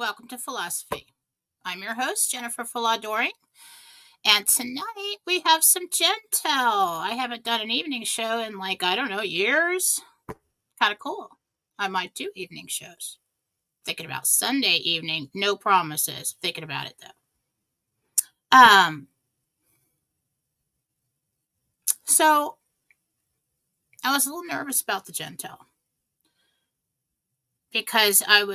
Welcome to Fallawsophy. I'm your host, Jennifer Fallaw-Doering, and tonight we have some Jentel. I haven't done an evening show in years. Kind of cool. I might do evening shows. Thinking about Sunday evening, no promises. Thinking about it though. So I was a little nervous about the Jentel because I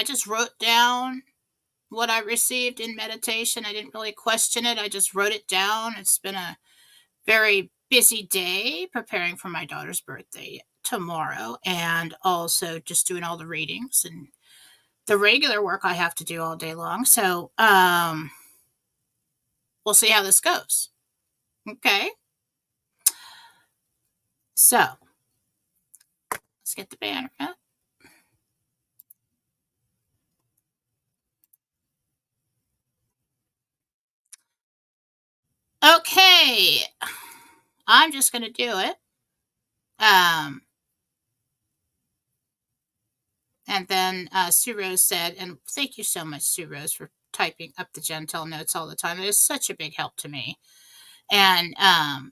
just wrote down what I received in meditation. I didn't really question it. I just wrote it down. It's been a very busy day preparing for my daughter's birthday tomorrow, and also just doing all the readings and the regular work I have to do all day long. So we'll see how this goes. Okay. So let's get the banner up. Okay. I'm just going to do it. And then Sue Rose said, and thank you so much, Sue Rose, for typing up the Jentel notes all the time. It is such a big help to me. And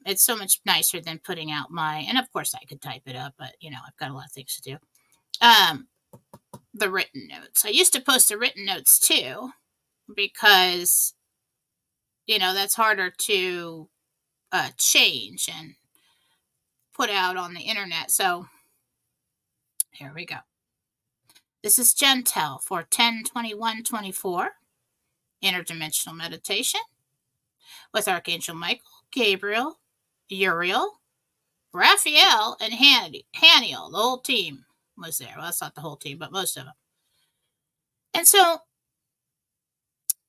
it's so much nicer than putting out and of course I could type it up, but I've got a lot of things to do. The written notes. I used to post the written notes too, because, that's harder to change and put out on the internet. So here we go. This is Jentel for 10/21/24, interdimensional meditation with Archangel Michael, Gabriel, Uriel, Raphael, and Haniel. The whole team was there. Well, that's not the whole team, but most of them. And so,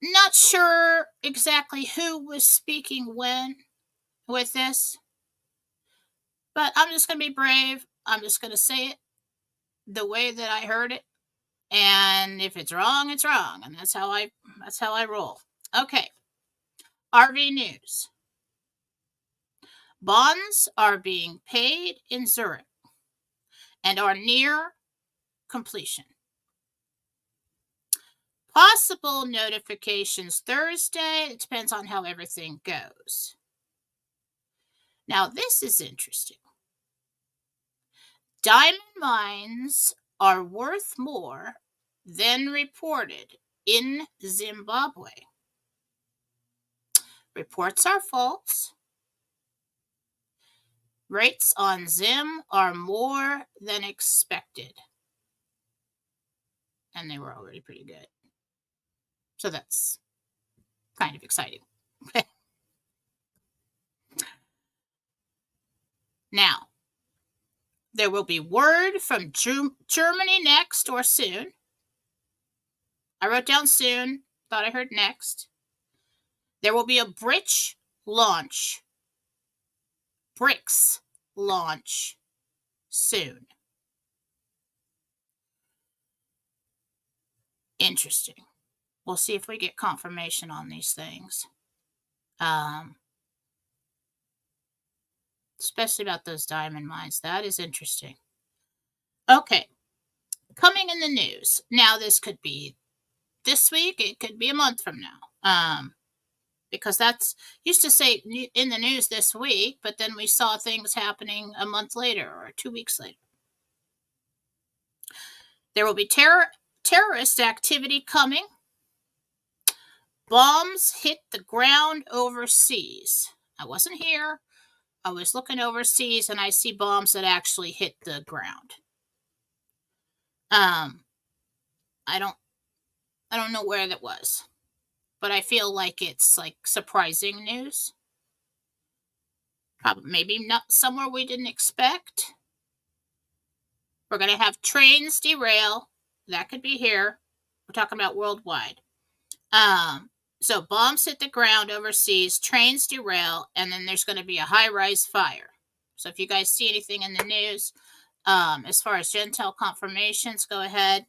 not sure exactly who was speaking when with this, but I'm just going to be brave. I'm just going to say it the way that I heard it. And if it's wrong, it's wrong. And that's how I roll. Okay. RV News. Bonds are being paid in Zurich and are near completion. Possible notifications Thursday. It depends on how everything goes. Now, this is interesting. Diamond mines are worth more than reported in Zimbabwe. Reports are false. Rates on Zim are more than expected. And they were already pretty good. So that's kind of exciting. Now, there will be word from Germany next or soon. I wrote down soon, thought I heard next. There will be a BRICS launch soon. Interesting. We'll see if we get confirmation on these things. Especially about those diamond mines. That is interesting. Okay. Coming in the news. Now, this could be this week. It could be a month from now. Because that's used to say in the news this week, but then we saw things happening a month later or 2 weeks later. There will be terrorist activity coming. Bombs hit the ground overseas. I wasn't here. I was looking overseas, and I see bombs that actually hit the ground. I don't know where that was, but I feel like it's surprising news. Probably maybe not somewhere we didn't expect. We're going to have trains derail. That could be here. We're talking about worldwide. So bombs hit the ground overseas, trains derail, and then there's going to be a high-rise fire. So if you guys see anything in the news, as far as Jentel confirmations, go ahead.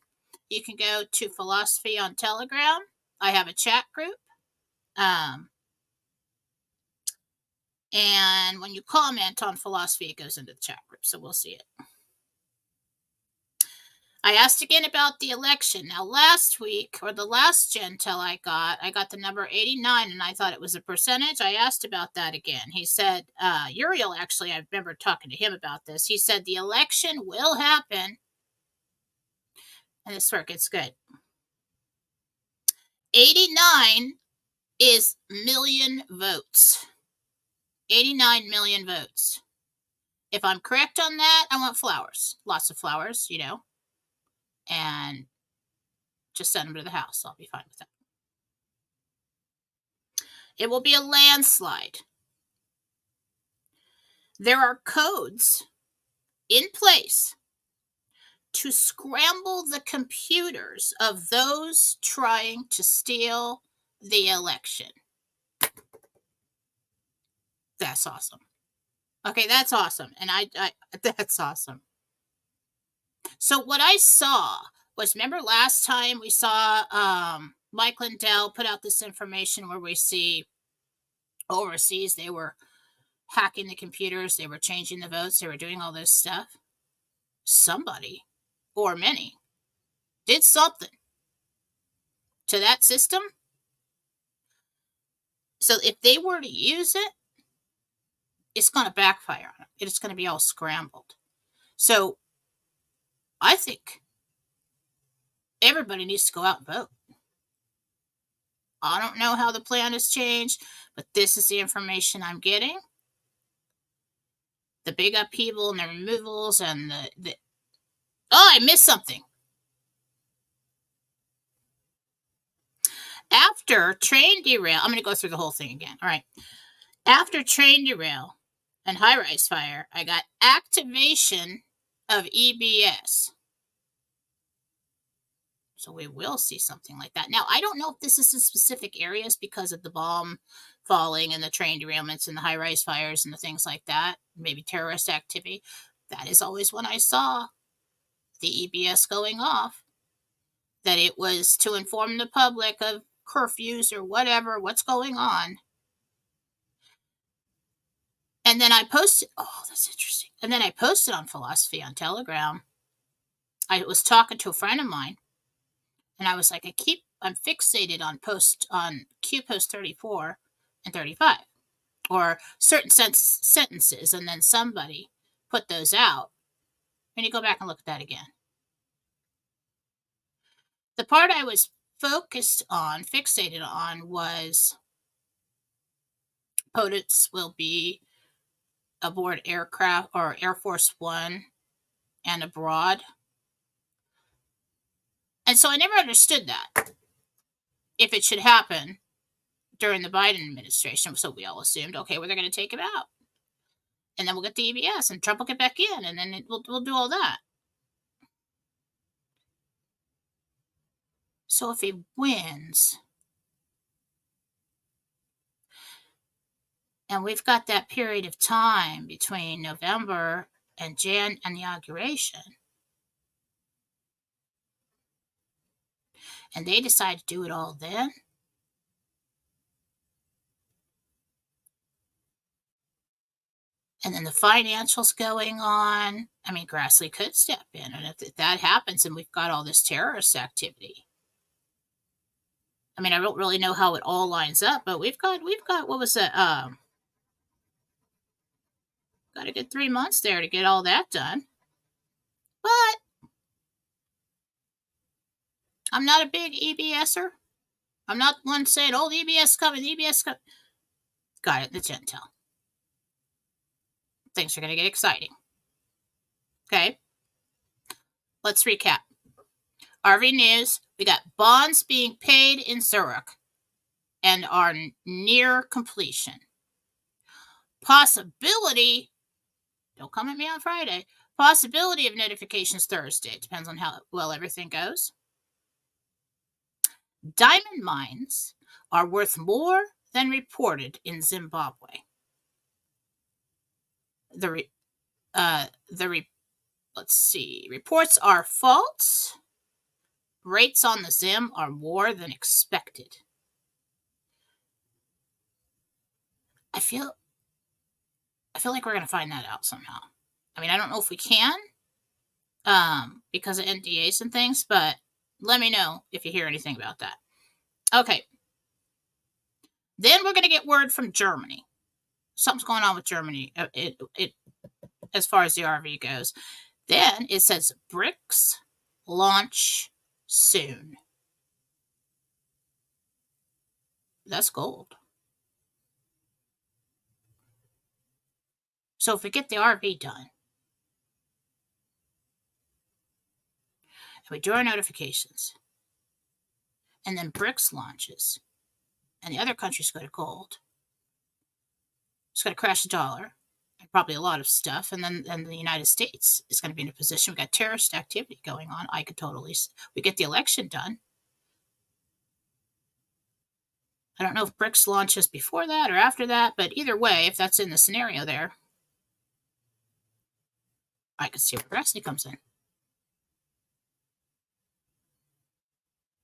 You can go to Fallawsophy on Telegram. I have a chat group. And when you comment on Fallawsophy, it goes into the chat group, so we'll see it. I asked again about the election. Now, last week, or the last Jentel I got the number 89, and I thought it was a percentage. I asked about that again. He said, Uriel, actually, I remember talking to him about this. He said the election will happen, and this work, it's good. 89 is million votes. 89 million votes. If I'm correct on that, I want flowers. Lots of flowers, and just send them to the house. I'll be fine with that. It will be a landslide. There are codes in place to scramble the computers of those trying to steal the election. That's awesome. Okay, that's awesome. And that's awesome. So what I saw was, remember last time we saw Mike Lindell put out this information where we see overseas they were hacking the computers, they were changing the votes, they were doing all this stuff. Somebody, or many, did something to that system. So if they were to use it, it's going to backfire on them. It's going to be all scrambled. So I think everybody needs to go out and vote. I don't know how the plan has changed, but this is the information I'm getting. The big upheaval and the removals and the oh, I missed something. After train derail, I'm going to go through the whole thing again. All right. After train derail and high-rise fire, I got activation of EBS. So we will see something like that. Now, I don't know if this is in specific areas because of the bomb falling and the train derailments and the high-rise fires and the things like that. Maybe terrorist activity. That is always when I saw the EBS going off, that it was to inform the public of curfews or whatever, what's going on. And then I posted, oh, that's interesting. And then I posted on Fallawsophy on Telegram. I was talking to a friend of mine, and I was like, I'm fixated on Q post 34 and 35, or certain sentences, and then somebody put those out. And you go back and look at that again. The part I was fixated on was POTUS will be aboard aircraft or Air Force One and abroad. And so I never understood that, if it should happen during the Biden administration. So we all assumed, okay, well, they're going to take him out. And then we'll get the EBS and Trump will get back in, and then we'll do all that. So if he wins, and we've got that period of time between November and the inauguration, and they decide to do it all then, and then the financials going on, I mean, Grassley could step in, and if that happens, and we've got all this terrorist activity, I mean, I don't really know how it all lines up, but we've got what was it? Got a good 3 months there to get all that done. But I'm not a big EBSer. I'm not one saying, oh, the EBS coming, the EBS coming. Got it, the Jentel. Things are going to get exciting. Okay. Let's recap. RV News, we got bonds being paid in Zurich and are near completion. Possibility, don't come at me on Friday, possibility of notifications Thursday. Depends on how well everything goes. Diamond mines are worth more than reported in Zimbabwe. Let's see. Reports are false. Rates on the Zim are more than expected. I feel like we're going to find that out somehow. I mean, I don't know if we can, because of NDAs and things, but let me know if you hear anything about that. Okay. Then we're going to get word from Germany. Something's going on with Germany as far as the RV goes. Then it says BRICS launch soon. That's gold. So if we get the RV done, and we do our notifications, and then BRICS launches, and the other countries go to gold, it's going to crash the dollar, and probably a lot of stuff, and then the United States is going to be in a position. We got terrorist activity going on. I could totally. We get the election done. I don't know if BRICS launches before that or after that, but either way, if that's in the scenario there, I could see where Grassley comes in.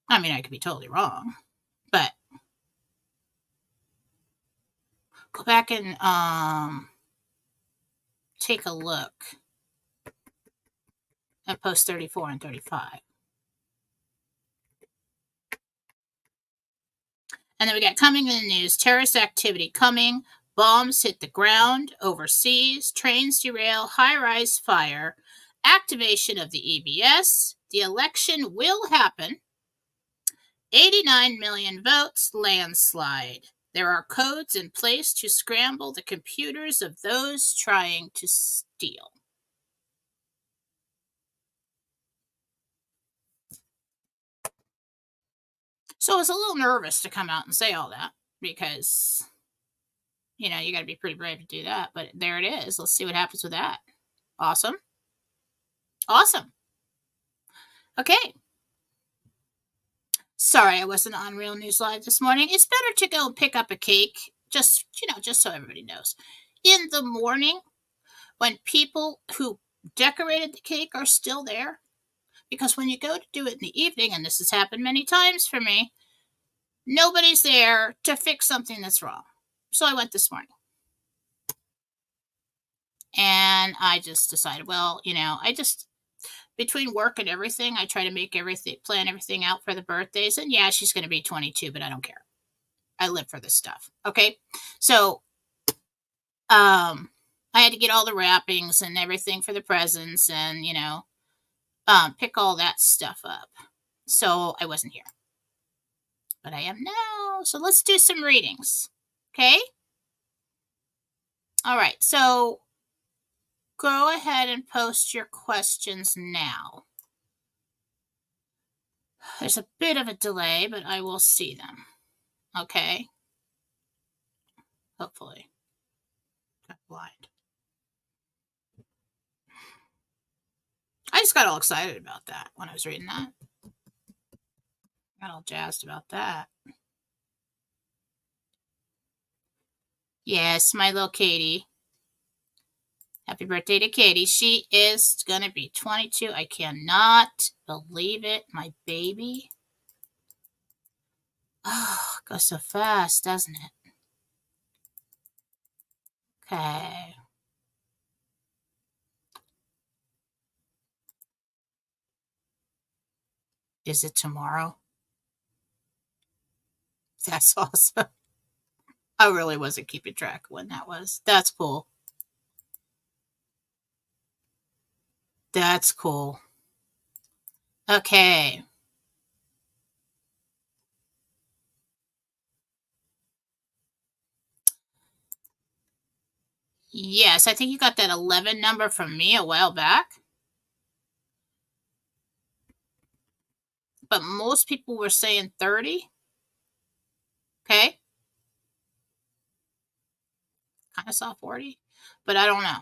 I mean, I could be totally wrong, but go back and take a look at post 34 and 35. And then we got coming in the news, terrorist activity coming, bombs hit the ground, overseas, trains derail, high-rise fire, activation of the EBS, the election will happen, 89 million votes, landslide. There are codes in place to scramble the computers of those trying to steal. So I was a little nervous to come out and say all that because, you know, you got to be pretty brave to do that. But there it is. Let's see what happens with that. Awesome. Awesome. Okay. Sorry I wasn't on Real News Live this morning. It's better to go pick up a cake, just so everybody knows. In the morning, when people who decorated the cake are still there, because when you go to do it in the evening, and this has happened many times for me, nobody's there to fix something that's wrong. So I went this morning. And I just decided, well, between work and everything, I try to plan everything out for the birthdays. And yeah, she's going to be 22, but I don't care. I live for this stuff. Okay. So, I had to get all the wrappings and everything for the presents and, pick all that stuff up. So I wasn't here, but I am now. So let's do some readings. Okay. All right. So go ahead and post your questions now. There's a bit of a delay, but I will see them. Okay. Hopefully. Got blind. I just got all excited about that when I was reading that. Got all jazzed about that. Yes, my little Katie. Happy birthday to Katie. She is going to be 22. I cannot believe it. My baby. Oh, it goes so fast, doesn't it? Okay. Is it tomorrow? That's awesome. I really wasn't keeping track of when that was. That's cool. That's cool. Okay. Yes, I think you got that 11 number from me a while back. But most people were saying 30. Okay. Kind of saw 40, but I don't know.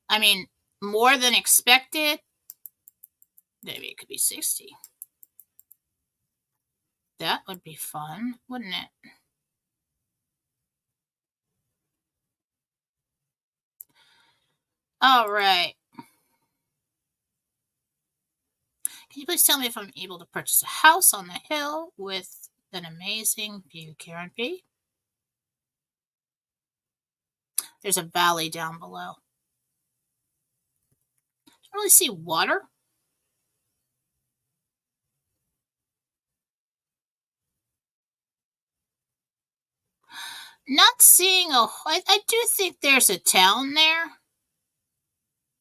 I mean, more than expected. Maybe it could be 60. That would be fun, wouldn't it? All right. Can you please tell me if I'm able to purchase a house on the hill with an amazing view, Karen P? There's a valley down below. really see water. Not seeing I do think there's a town there,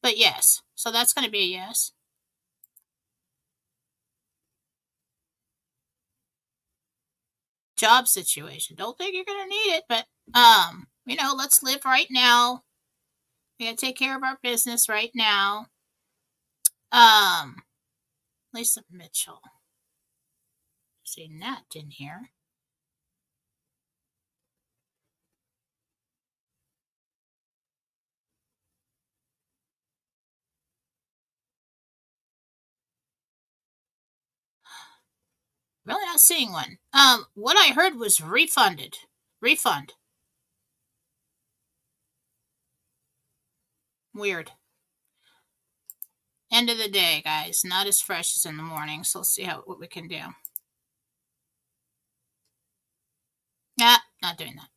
but yes. So that's going to be a yes. Job situation. Don't think you're going to need it, but let's live right now. We got to take care of our business right now. Lisa Mitchell. See Nat in here. Really not seeing one. What I heard was refunded. Refund. Weird. End of the day, guys. Not as fresh as in the morning. So let's see what we can do. Nah, not doing that.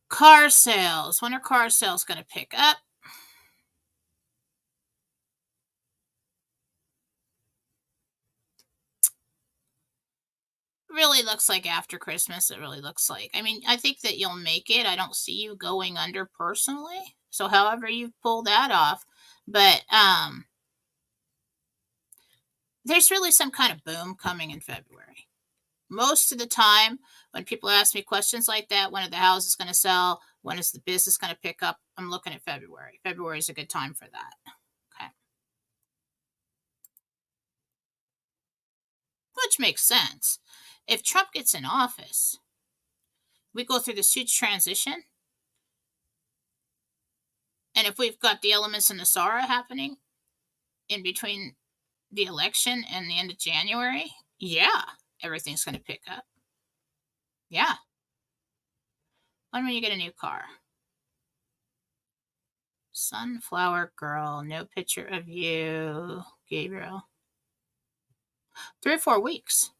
Car sales. When are car sales going to pick up? Really looks like after Christmas. It really looks like. I mean, I think that you'll make it. I don't see you going under personally. So however you pull that off. But there's really some kind of boom coming in February. Most of the time, when people ask me questions like that, when are the houses going to sell? When is the business going to pick up? I'm looking at February. February is a good time for that. Okay. Which makes sense. If Trump gets in office, we go through this huge transition. And if we've got the elements in the Sara happening in between the election and the end of January, yeah, everything's going to pick up. Yeah. When will you get a new car? Sunflower girl, no picture of you, Gabriel. 3 or 4 weeks.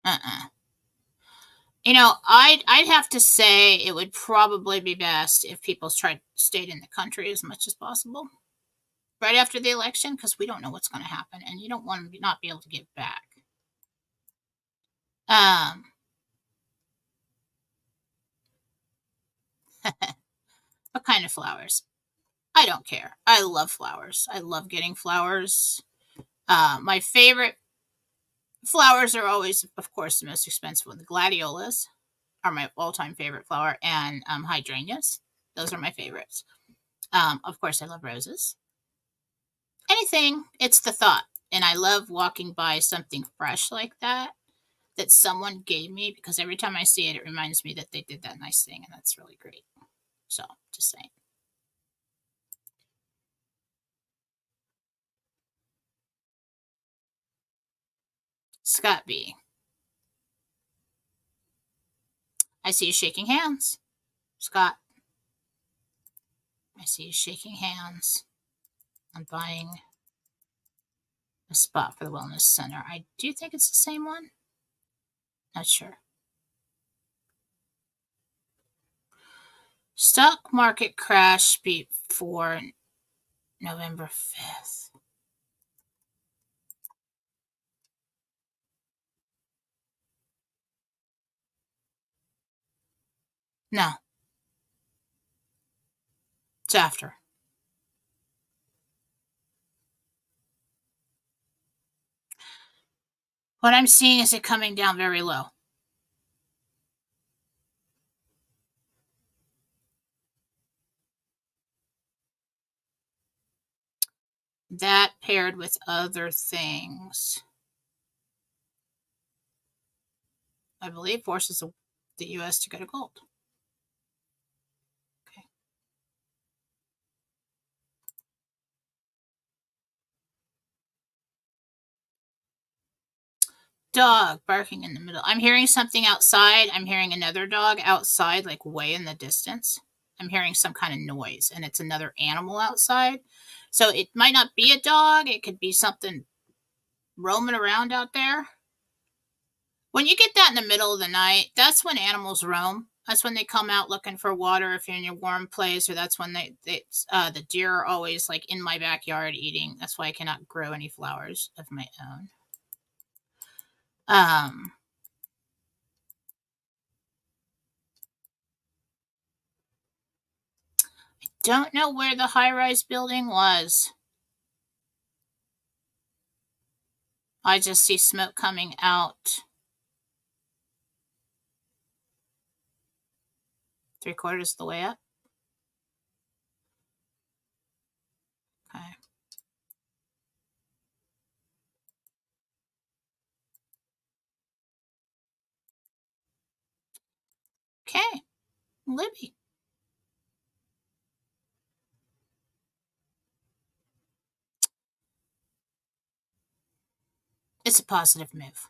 Uh-uh. I'd have to say it would probably be best if people stayed in the country as much as possible right after the election, because we don't know what's going to happen, and you don't want to not be able to give back. Um, what kind of flowers? I don't care. I love flowers. I love getting flowers. My favorite flowers are always, of course, the most expensive one. The gladiolas are my all-time favorite flower, and hydrangeas. Those are my favorites. Of course, I love roses. Anything, it's the thought. And I love walking by something fresh like that someone gave me, because every time I see it, it reminds me that they did that nice thing, and that's really great. So, just saying. Scott B. I see you shaking hands. Scott, I see you shaking hands on buying a spot for the wellness center. I do think it's the same one. Not sure. Stock market crash before November 5th. No, it's after. What I'm seeing is it coming down very low. That paired with other things, I believe, forces the U.S. to go to gold. Okay. dog barking in the middle. I'm hearing something outside. I'm hearing another dog outside, like way in the distance. I'm hearing some kind of noise, and it's another animal outside. So it might not be a dog. It could be something roaming around out there. When you get that in the middle of the night, that's when animals roam. That's when they come out looking for water if you're in your warm place, or that's when the deer are always like in my backyard eating. That's why I cannot grow any flowers of my own. Don't know where the high-rise building was. I just see smoke coming out. 3/4 of the way up. Okay. Okay. Libby. It's a positive move.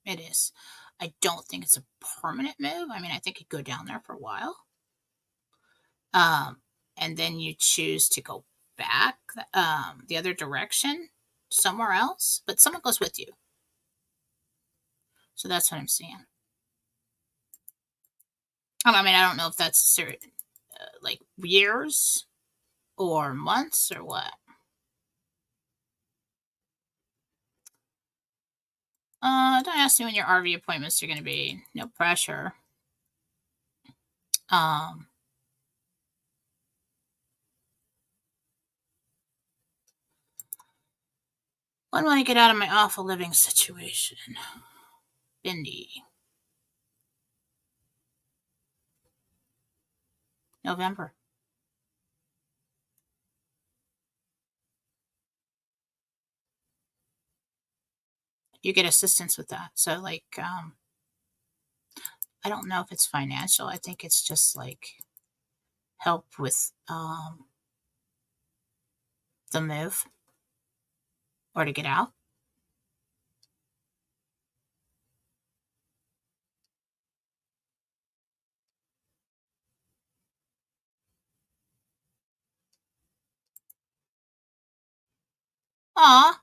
It is. I don't think it's a permanent move. I mean, I think you'd go down there for a while. And then you choose to go back the other direction somewhere else, but someone goes with you. So that's what I'm seeing. I mean, I don't know if that's like years or months or what. Don't ask me when your RV appointments are going to be. No pressure. When will I get out of my awful living situation? Bindi. November. You get assistance with that. So, like, I don't know if it's financial. I think it's just like help with the move or to get out. Aw,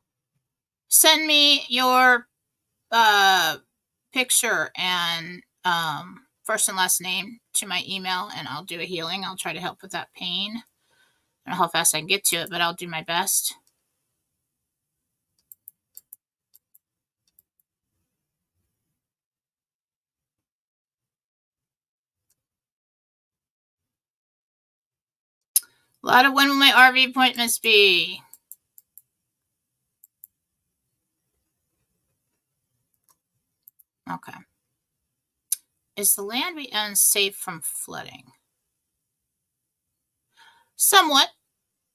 send me your picture and first and last name to my email, and I'll do a healing. I'll try to help with that pain. I don't know how fast I can get to it, but I'll do my best. A lot of when will my RV appointments be? Okay. Is the land we own safe from flooding? Somewhat.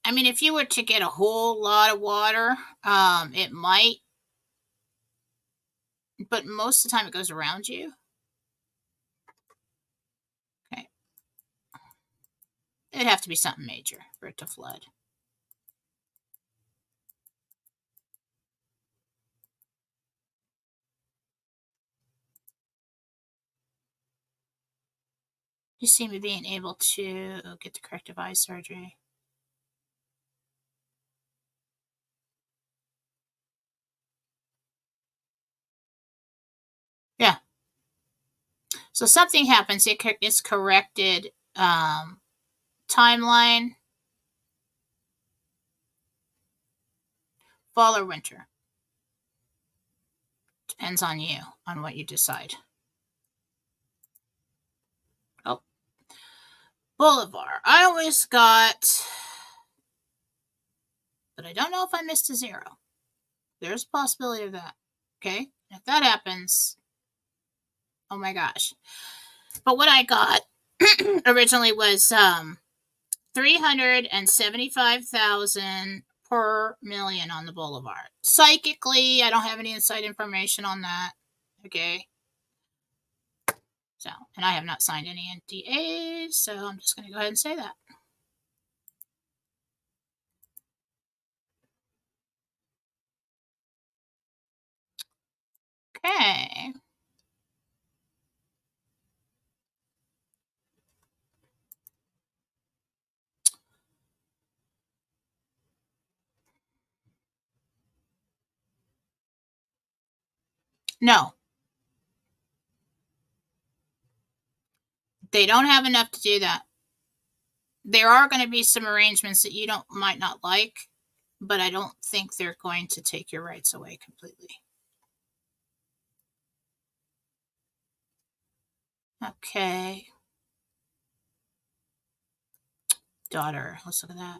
I mean, if you were to get a whole lot of water, it might, but most of the time it goes around you. Okay. It'd have to be something major for it to flood. You seem to being able to get the corrective eye surgery. Yeah. So something happens. It's corrected. Timeline. Fall or winter. Depends on you, on what you decide. Oh. Boulevard. I always got, but I don't know if I missed a 0. There's a possibility of that. Okay. If that happens, oh my gosh. But what I got originally was 375,000 per million on the boulevard. Psychically, I don't have any inside information on that. Okay. So, and I have not signed any NDAs, so I'm just going to go ahead and say that. No, they don't have enough to do that. There are going to be some arrangements that you might not like, but I don't think they're going to take your rights away completely. Okay. Daughter, let's look at that.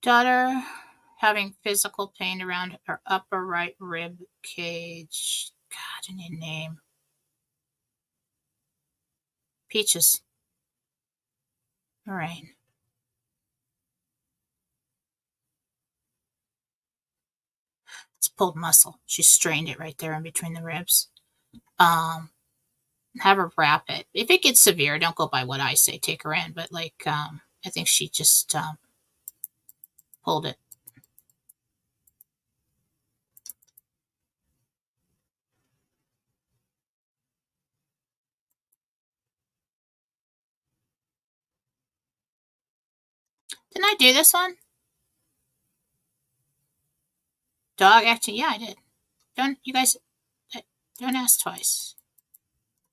Daughter having physical pain around her upper right rib cage. God, I need a name. Peaches. All right. It's pulled muscle. She strained it right there in between the ribs. Have her wrap it. If it gets severe, don't go by what I say. Take her in. But I think she just pulled it. Didn't I do this one? Dog action? Yeah, I did. Don't you guys? Don't ask twice.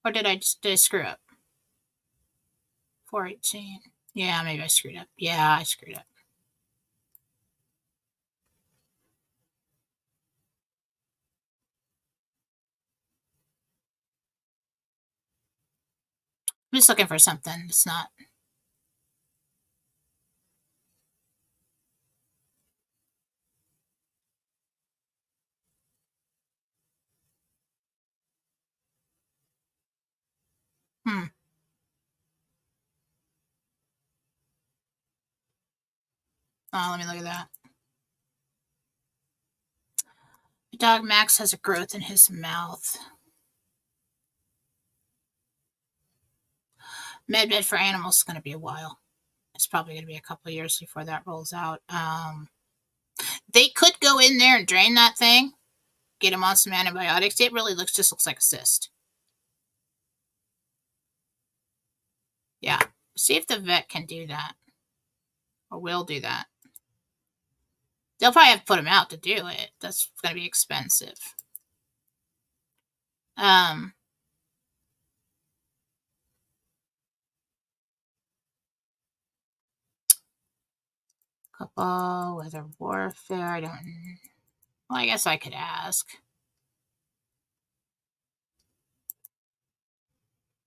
Or did I screw up? 418. Yeah, maybe I screwed up. Yeah, I screwed up. I'm just looking for something. It's not. Hmm. Oh, let me look at that. Dog Max has a growth in his mouth. MedMed for animals is going to be a while. It's probably going to be a couple of years before that rolls out. They could go in there and drain that thing, get him on some antibiotics. It really looks like a cyst. Yeah. See if the vet can do that or will do that. They'll probably have to put him out to do it. That's going to be expensive. Couple weather warfare. I don't. Well, I guess I could ask.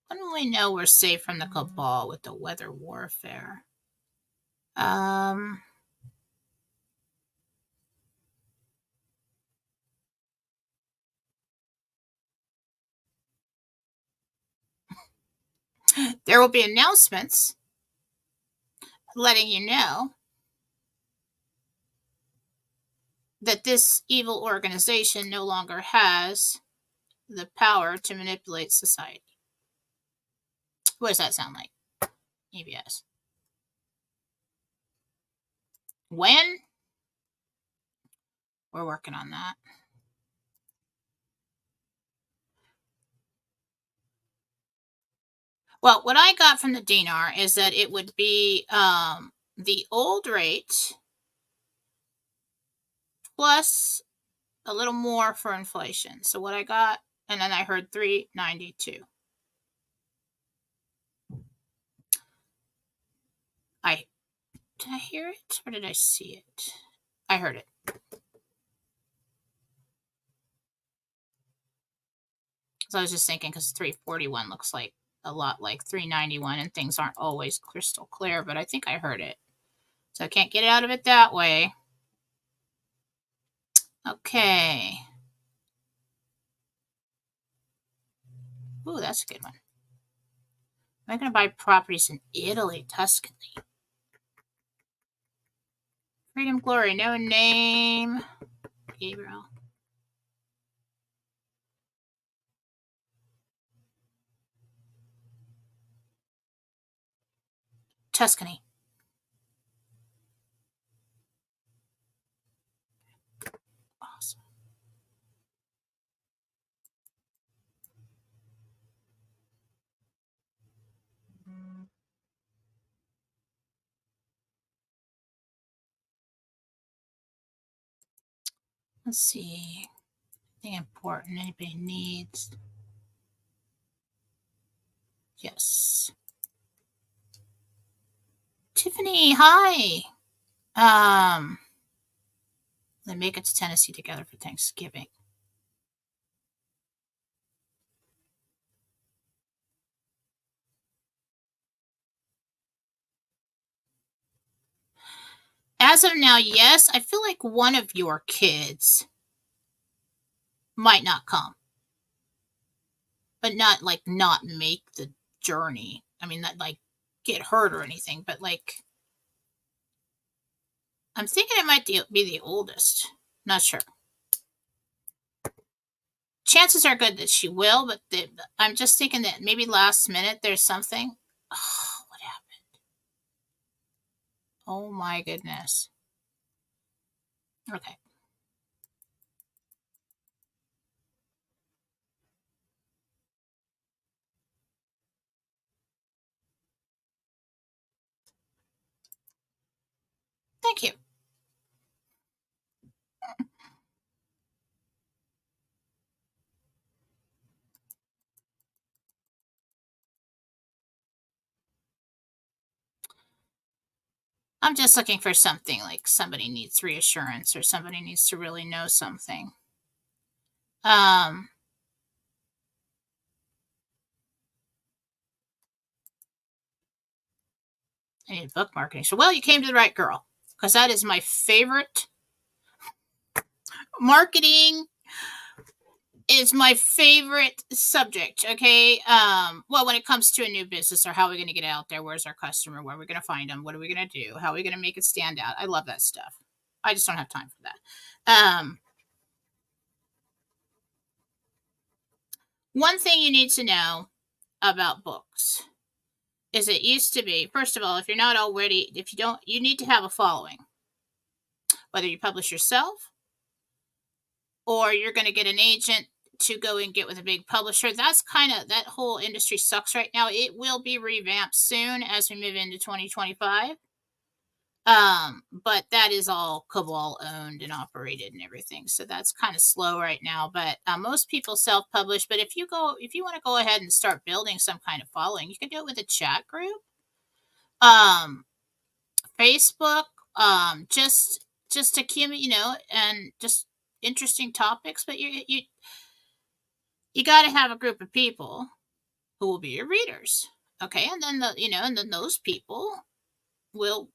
When will we know we're safe from the cabal with the weather warfare? There will be announcements letting you know that this evil organization no longer has the power to manipulate society. What does that sound like? EBS. When? We're working on that. Well, what I got from the dinar is that it would be the old rate plus a little more for inflation. So what I got, and then I heard 392. Did I hear it or did I see it? I heard it. So I was just thinking because 341 looks like a lot like 391 and things aren't always crystal clear, but I think I heard it. So I can't get out of it that way. Okay. Ooh, that's a good one. I'm going to buy properties in Italy, Tuscany. Freedom Glory, no name. Gabriel. Tuscany. Awesome. Let's see. Anything important anybody needs? Yes. Tiffany, hi. They make it to Tennessee together for Thanksgiving. As of now, yes. I feel like one of your kids might not come, but not like not make the journey. I mean, not like get hurt or anything, but like I'm thinking it might be the oldest. Not sure. Chances are good that she will, but I'm just thinking that maybe last minute there's something. Oh, what happened? Oh my goodness. Okay. Thank you. I'm just looking for something like somebody needs reassurance or somebody needs to really know something. I need book marketing. So, well, you came to the right girl because that is my favorite. Marketing is my favorite subject. Okay. Well, when it comes to a new business or how are we going to get out there, where's our customer? Where are we going to find them? What are we going to do? How are we going to make it stand out? I love that stuff. I just don't have time for that. One thing you need to know about books is it used to be, first of all, if you're not already, if you don't, you need to have a following, whether you publish yourself or you're going to get an agent to go and get with a big publisher. That's kind of, that whole industry sucks right now. It will be revamped soon as we move into 2025. But that is all Cabal owned and operated and everything. So that's kind of slow right now. But most people self-publish. But if you want to go ahead and start building some kind of following, you can do it with a chat group, Facebook, just to and just interesting topics. But you got to have a group of people who will be your readers. Okay, and then and then those people will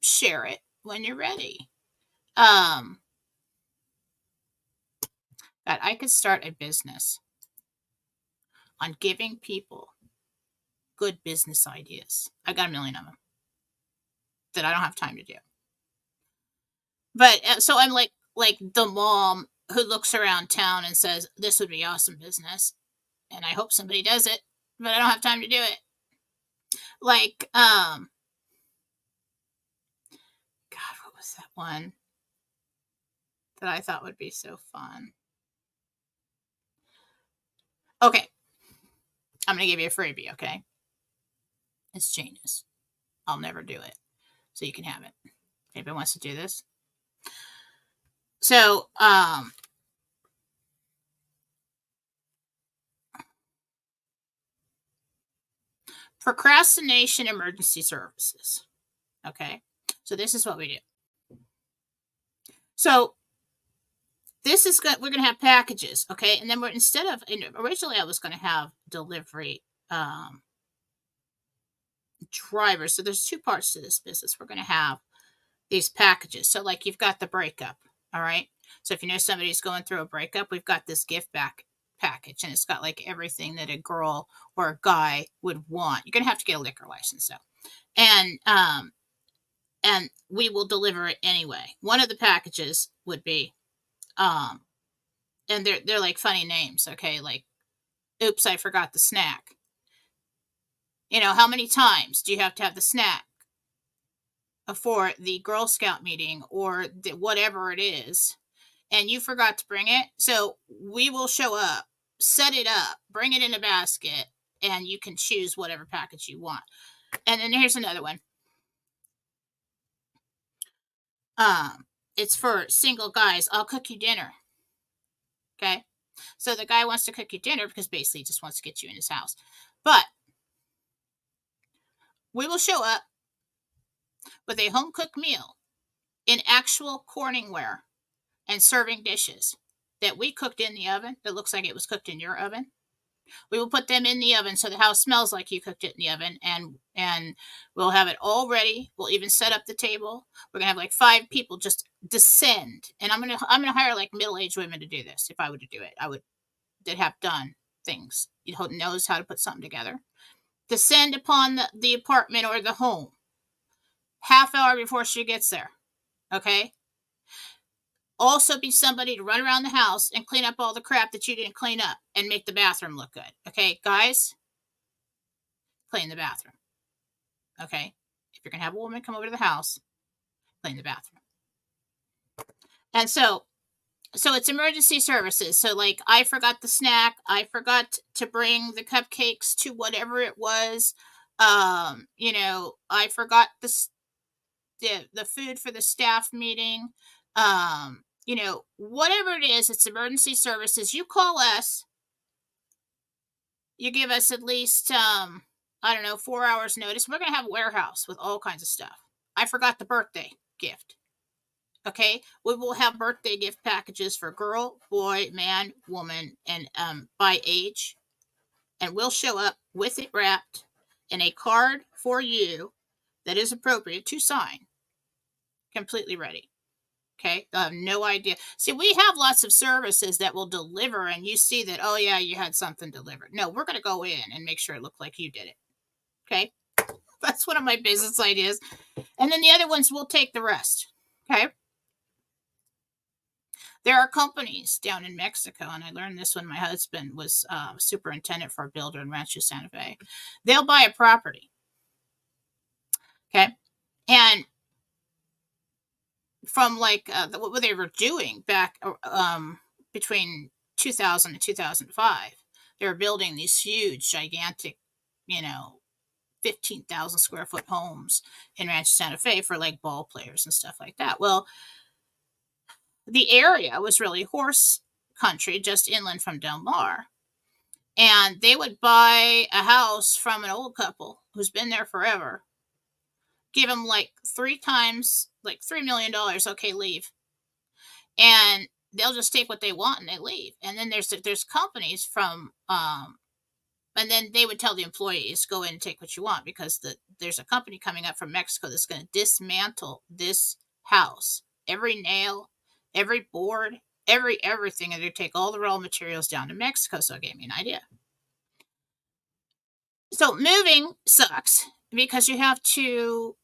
share it when you're ready. That I could start a business on giving people good business ideas. I got a million of them that I don't have time to do. But so I'm like the mom who looks around town and says, "This would be awesome business," and I hope somebody does it, but I don't have time to do it. Like, God, what was that one that I thought would be so fun? Okay, I'm gonna give you a freebie. Okay, it's genius. I'll never do it, so you can have it. Anybody wants to do this? So, procrastination emergency services. Okay, so this is what we do. So this is good. We're going to have packages. Okay, and then we're instead of originally I was going to have delivery drivers. So there's two parts to this business. We're going to have these packages. So like you've got the breakup. All right. So if you know somebody's going through a breakup, we've got this gift back package, and it's got like everything that a girl or a guy would want. You're going to have to get a liquor license though. And we will deliver it anyway. One of the packages would be and they're like funny names, okay? Like, oops, I forgot the snack. How many times do you have to have the snack for the Girl Scout meeting or whatever it is, and you forgot to bring it? So we will show up, set it up, bring it in a basket, and you can choose whatever package you want. And then here's another one. it's for single guys. I'll cook you dinner. Okay. So the guy wants to cook you dinner because basically he just wants to get you in his house. But we will show up with a home cooked meal in actual Corningware and serving dishes that we cooked in the oven that looks like it was cooked in your oven. We will put them in the oven so the house smells like you cooked it in the oven, and we'll have it all ready. We'll even set up the table. We're gonna have like 5 people just descend, and I'm gonna hire like middle-aged women to do this. If I were to do it, I would, that have done things, knows how to put something together. Descend upon the apartment or the home half hour before she gets there. Okay. Also be somebody to run around the house and clean up all the crap that you didn't clean up and make the bathroom look good. Okay, guys, clean the bathroom. Okay, if you're gonna have a woman come over to the house, clean the bathroom. And so it's emergency services. So like, I forgot the snack, I forgot to bring the cupcakes to whatever it was. I forgot the food for the staff meeting. Whatever it is, it's emergency services. You call us, you give us at least 4 hours notice. We're gonna have a warehouse with all kinds of stuff. I forgot the birthday gift. Okay, we will have birthday gift packages for girl, boy, man, woman, and by age, and we'll show up with it wrapped in a card for you that is appropriate to sign, completely ready. Okay, they'll have no idea. See, we have lots of services that will deliver, and you see that, oh yeah, you had something delivered. No, we're going to go in and make sure it looked like you did it. Okay, that's one of my business ideas. And then the other ones will take the rest. Okay, there are companies down in Mexico, and I learned this when my husband was superintendent for a builder in Rancho Santa Fe. They'll buy a property. Okay, and from like what they were doing back between 2000 and 2005, they were building these huge, gigantic, 15,000 square foot homes in Rancho Santa Fe for like ball players and stuff like that. Well, the area was really horse country just inland from Del Mar. And they would buy a house from an old couple who's been there forever, give them like 3 times, like $3 million. Okay, leave. And they'll just take what they want and they leave. And then there's companies from and then they would tell the employees, go in and take what you want, because there's a company coming up from Mexico that's going to dismantle this house, every nail, every board, everything, and they take all the raw materials down to Mexico. So it gave me an idea. So moving sucks because you have to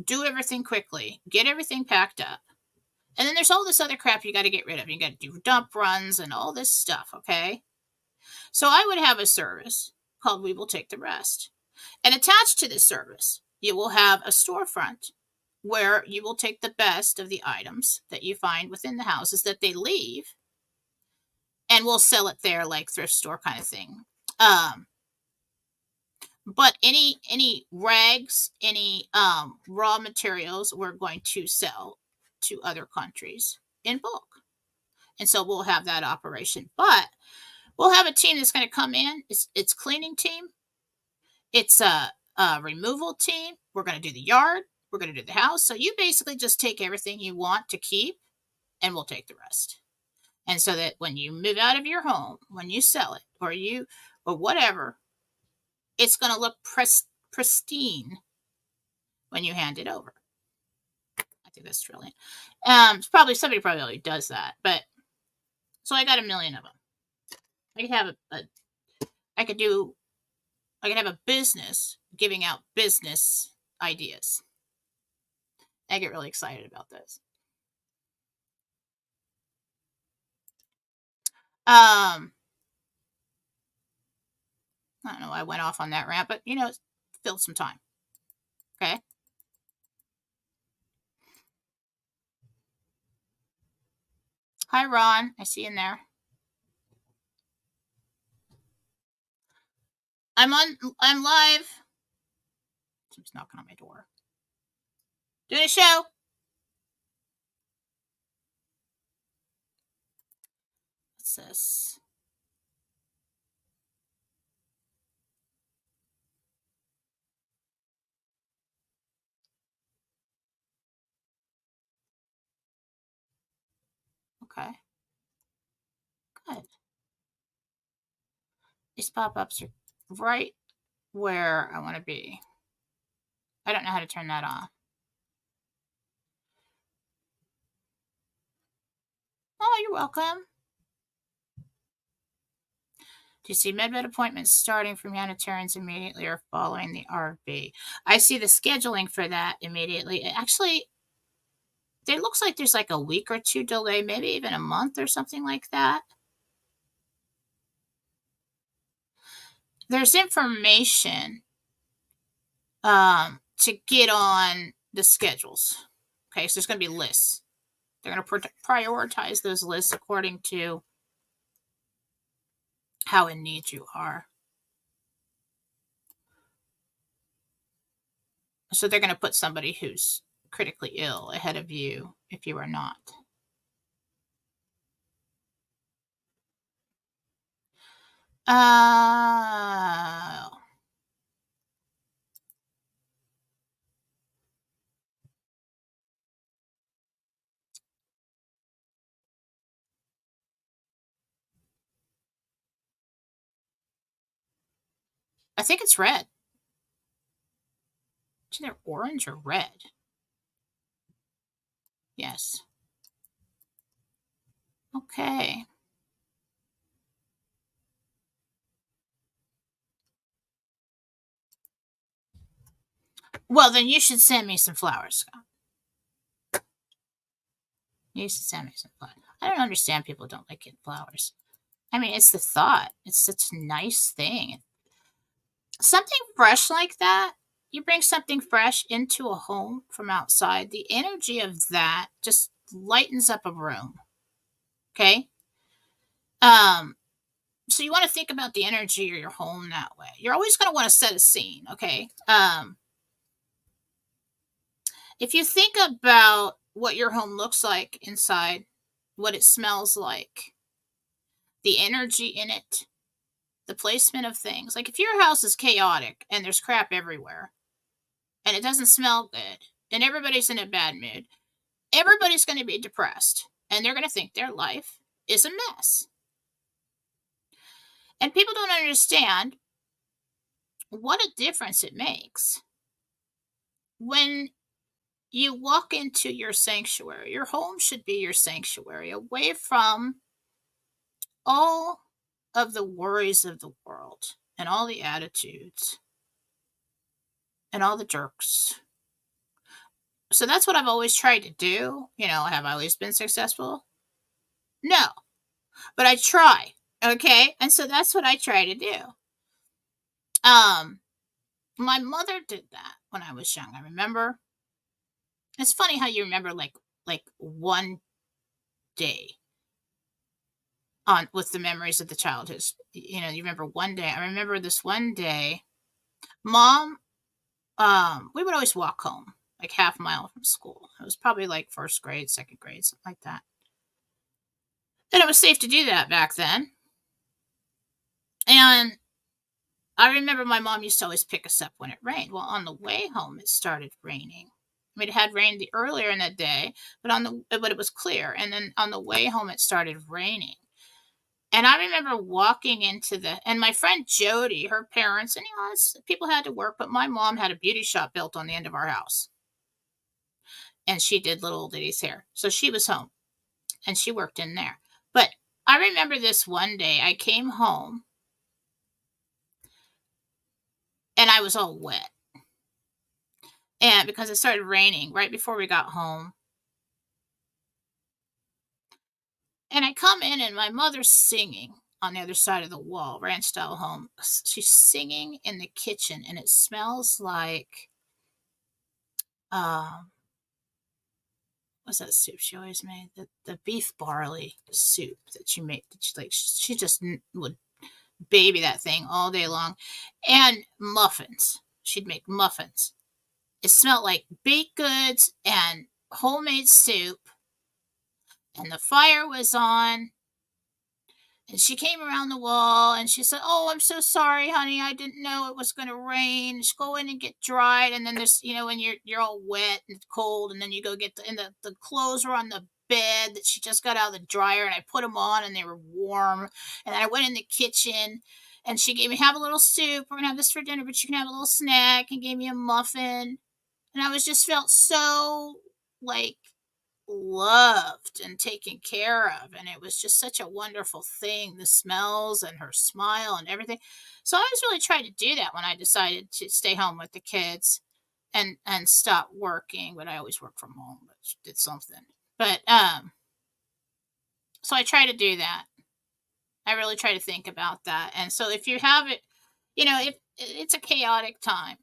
do everything quickly, get everything packed up. And then there's all this other crap you got to get rid of. You got to do dump runs and all this stuff, okay? So I would have a service called We Will Take the Rest. And attached to this service, you will have a storefront where you will take the best of the items that you find within the houses that they leave, and we'll sell it there like thrift store kind of thing. But any rags, any raw materials, we're going to sell to other countries in bulk. And so we'll have that operation. But we'll have a team that's going to come in. It's cleaning team. It's a removal team. We're going to do the yard. We're going to do the house. So you basically just take everything you want to keep, and we'll take the rest. And so that when you move out of your home, when you sell it, or whatever, it's going to look pristine when you hand it over. I think that's brilliant. Somebody probably already does that, but so I got 1 million of them. I could have I could have a business giving out business ideas. I get really excited about this. I don't know why I went off on that rant, but it filled some time. Okay. Hi, Ron. I see you in there. I'm live. Somebody's knocking on my door. Doing a show. is this? Okay, good. These pop-ups are right where I want to be. I don't know how to turn that on. Oh, you're welcome. Do you see MedMed appointments starting for humanitarians immediately or following the RB? I see the scheduling for that immediately. Actually, it looks like there's like a week or two delay, maybe even a month or something like that. There's information to get on the schedules. Okay, so there's going to be lists. They're going to prioritize those lists according to how in need you are. So they're going to put somebody who's critically ill ahead of you if you are not. I think it's red. It's either orange or red. Yes. Okay. Well, then you should send me some flowers, Scott. You should send me some flowers. I don't understand people don't like getting flowers. I mean, it's the thought. It's such a nice thing. Something fresh like that, you bring something fresh into a home from outside, the energy of that just lightens up a room. Okay? So you want to think about the energy of your home that way. You're always going to want to set a scene, okay? If you think about what your home looks like inside, what it smells like, the energy in it, the placement of things. Like if your house is chaotic and there's crap everywhere and it doesn't smell good and everybody's in a bad mood, everybody's going to be depressed and they're going to think their life is a mess. And people don't understand what a difference it makes when you walk into your sanctuary. Your home should be your sanctuary, away from all of the worries of the world and all the attitudes and all the jerks. So that's what I've always tried to do. Have I always been successful? No, but I try. Okay. And so that's what I try to do. My mother did that when I was young. I remember. It's funny how you remember like one day on with the memories of the childhood. You remember one day. I remember this one day, Mom, we would always walk home like half a mile from school. It was probably like first grade, second grade, something like that. And it was safe to do that back then. And I remember my mom used to always pick us up when it rained. Well, on the way home, it started raining. I mean, it had rained earlier in the day, but it was clear. And then on the way home, it started raining. And I remember walking and my friend Jody, her parents, and people had to work, but my mom had a beauty shop built on the end of our house. And she did little old Diddy's hair. So she was home and she worked in there. But I remember this one day I came home and I was all wet. And because it started raining right before we got home. And I come in and my mother's singing on the other side of the wall, ranch style home. She's singing in the kitchen and it smells like, what's that soup she always made? The beef barley soup that she made. She just would baby that thing all day long. And muffins. She'd make muffins. It smelled like baked goods and homemade soup. And the fire was on. And she came around the wall and she said, "Oh, I'm so sorry, honey. I didn't know it was going to rain. Just go in and get dried." And then there's, when you're all wet and cold, and then you go get the clothes were on the bed that she just got out of the dryer, and I put them on and they were warm. And I went in the kitchen and she gave me, "Have a little soup. We're going to have this for dinner, but you can have a little snack," and gave me a muffin. And I was just felt so like loved and taken care of, and it was just such a wonderful thing, the smells and her smile and everything. So I was really trying to do that when I decided to stay home with the kids and stop working. But I always work from home, but did something. But so I try to do that. I really try to think about that. And so if you have it, if it's a chaotic time,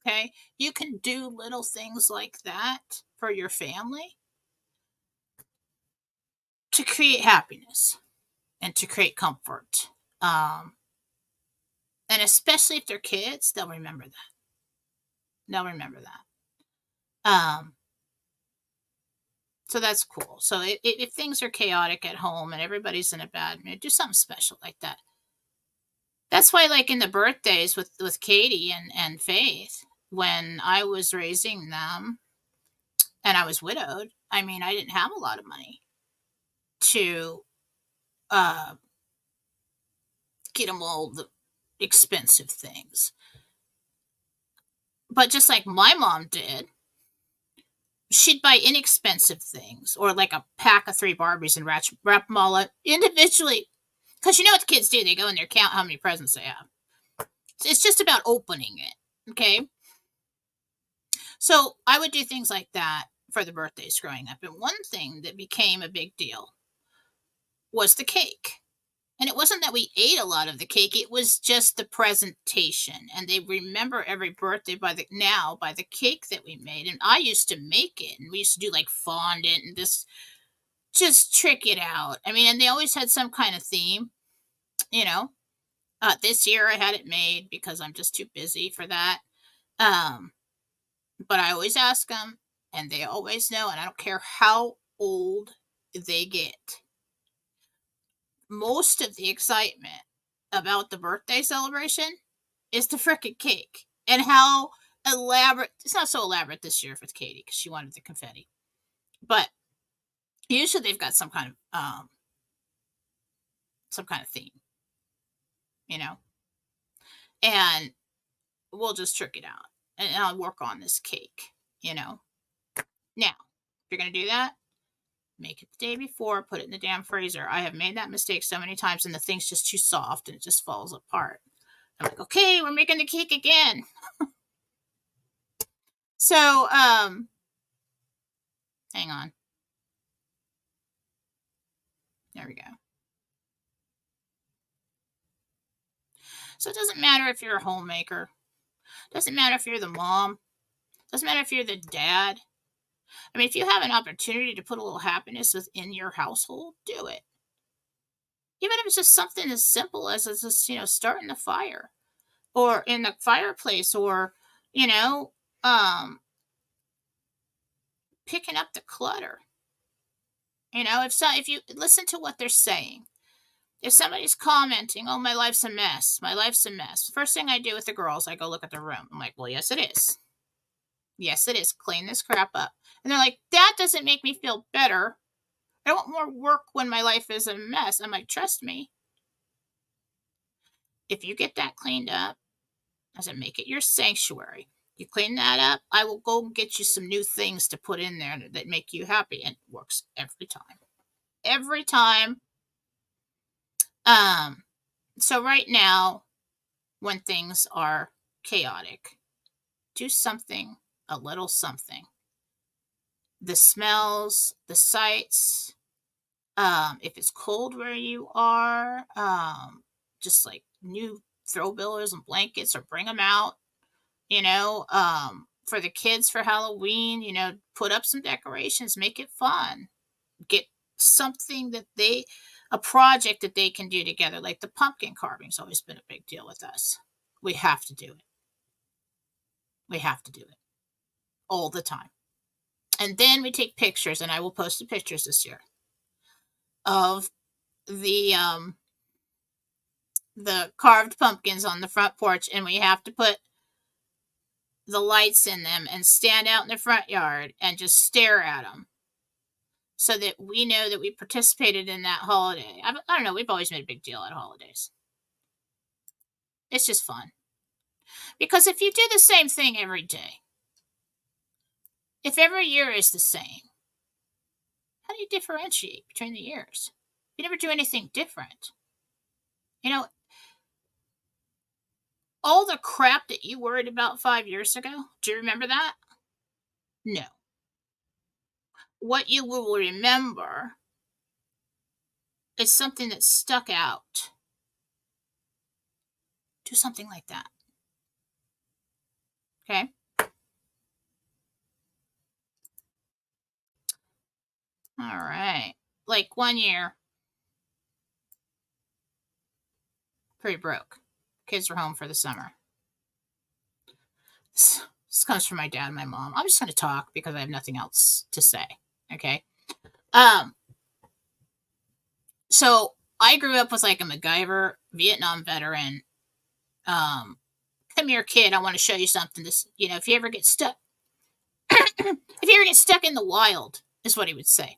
okay, you can do little things like that for your family to create happiness and to create comfort. Um, and especially if they're kids, they'll remember that. They'll remember that. So that's cool. So if things are chaotic at home and everybody's in a bad mood, do something special like that. That's why, like in the birthdays with Katie and Faith, when I was raising them and I was widowed, I mean, I didn't have a lot of money to uh, get them all the expensive things. But just like my mom did, she'd buy inexpensive things, or like a pack of 3 Barbies and wrap them all up individually. Because you know what the kids do? They go in there, count how many presents they have. It's just about opening it. Okay. So I would do things like that for the birthdays growing up. And one thing that became a big deal was the cake. And it wasn't that we ate a lot of the cake, it was just the presentation. And they remember every birthday by the cake that we made. And I used to make it, and we used to do like fondant and just trick it out. I mean, and they always had some kind of theme, you know. This year I had it made because I'm just too busy for that. Um, but I always ask them, and they always know, and I don't care how old they get. Most of the excitement about the birthday celebration is the frickin' cake and how elaborate. It's not so elaborate this year with Katie because she wanted the confetti, but usually they've got some kind of theme, you know, and we'll just trick it out, and I'll work on this cake, you know. Now, if you're gonna do that, make it the day before, put it in the damn freezer. I have made that mistake so many times, and the thing's just too soft and it just falls apart. I'm like, okay, we're making the cake again. So, hang on. There we go. So it doesn't matter if you're a homemaker. Doesn't matter if you're the mom. Doesn't matter if you're the dad. I mean, if you have an opportunity to put a little happiness within your household, do it. Even if it's just something as simple as just, starting the fire or in the fireplace, or, you know, um, picking up the clutter. If you listen to what they're saying, if somebody's commenting, "Oh, my life's a mess. My life's a mess." The first thing I do with the girls, I go look at their room. I'm like, "Well, yes, it is. Yes, it is. Clean this crap up." And they're like, "That doesn't make me feel better. I want more work when my life is a mess." I'm like, "Trust me. If you get that cleaned up, I said, make it your sanctuary. You clean that up, I will go get you some new things to put in there that make you happy." And it works every time. Every time. Um, so right now, when things are chaotic, do something, a little something. The smells, the sights, if it's cold where you are, just like new throw pillows and blankets, or bring them out, for the kids for Halloween, put up some decorations, make it fun. Get something a project that they can do together, like the pumpkin carving's always been a big deal with us. We have to do it. We have to do it all the time. And then we take pictures, and I will post the pictures this year of the the carved pumpkins on the front porch, and we have to put the lights in them and stand out in the front yard and just stare at them so that we know that we participated in that holiday. I don't know. We've always made a big deal out of holidays. It's just fun. Because if you do the same thing every day, if every year is the same, how do you differentiate between the years? You never do anything different. You know, all the crap that you worried about 5 years ago, do you remember that? No. What you will remember is something that stuck out. Do something like that. Okay? All right. Like 1 year, pretty broke. Kids were home for the summer. This comes from my dad and my mom. I'm just going to talk because I have nothing else to say. Okay? So I grew up with like a MacGyver, Vietnam veteran. Come here, kid. I want to show you something. This, if you ever get stuck, if you ever get stuck in the wild, is what he would say.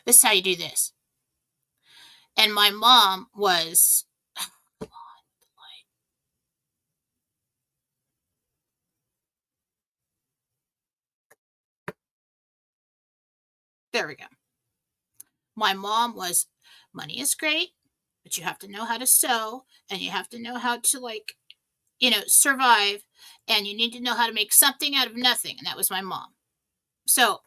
This is how you do this. And my mom was, there we go. My mom was, money is great, but you have to know how to sew, and you have to know how to survive, and you need to know how to make something out of nothing. And that was my mom. So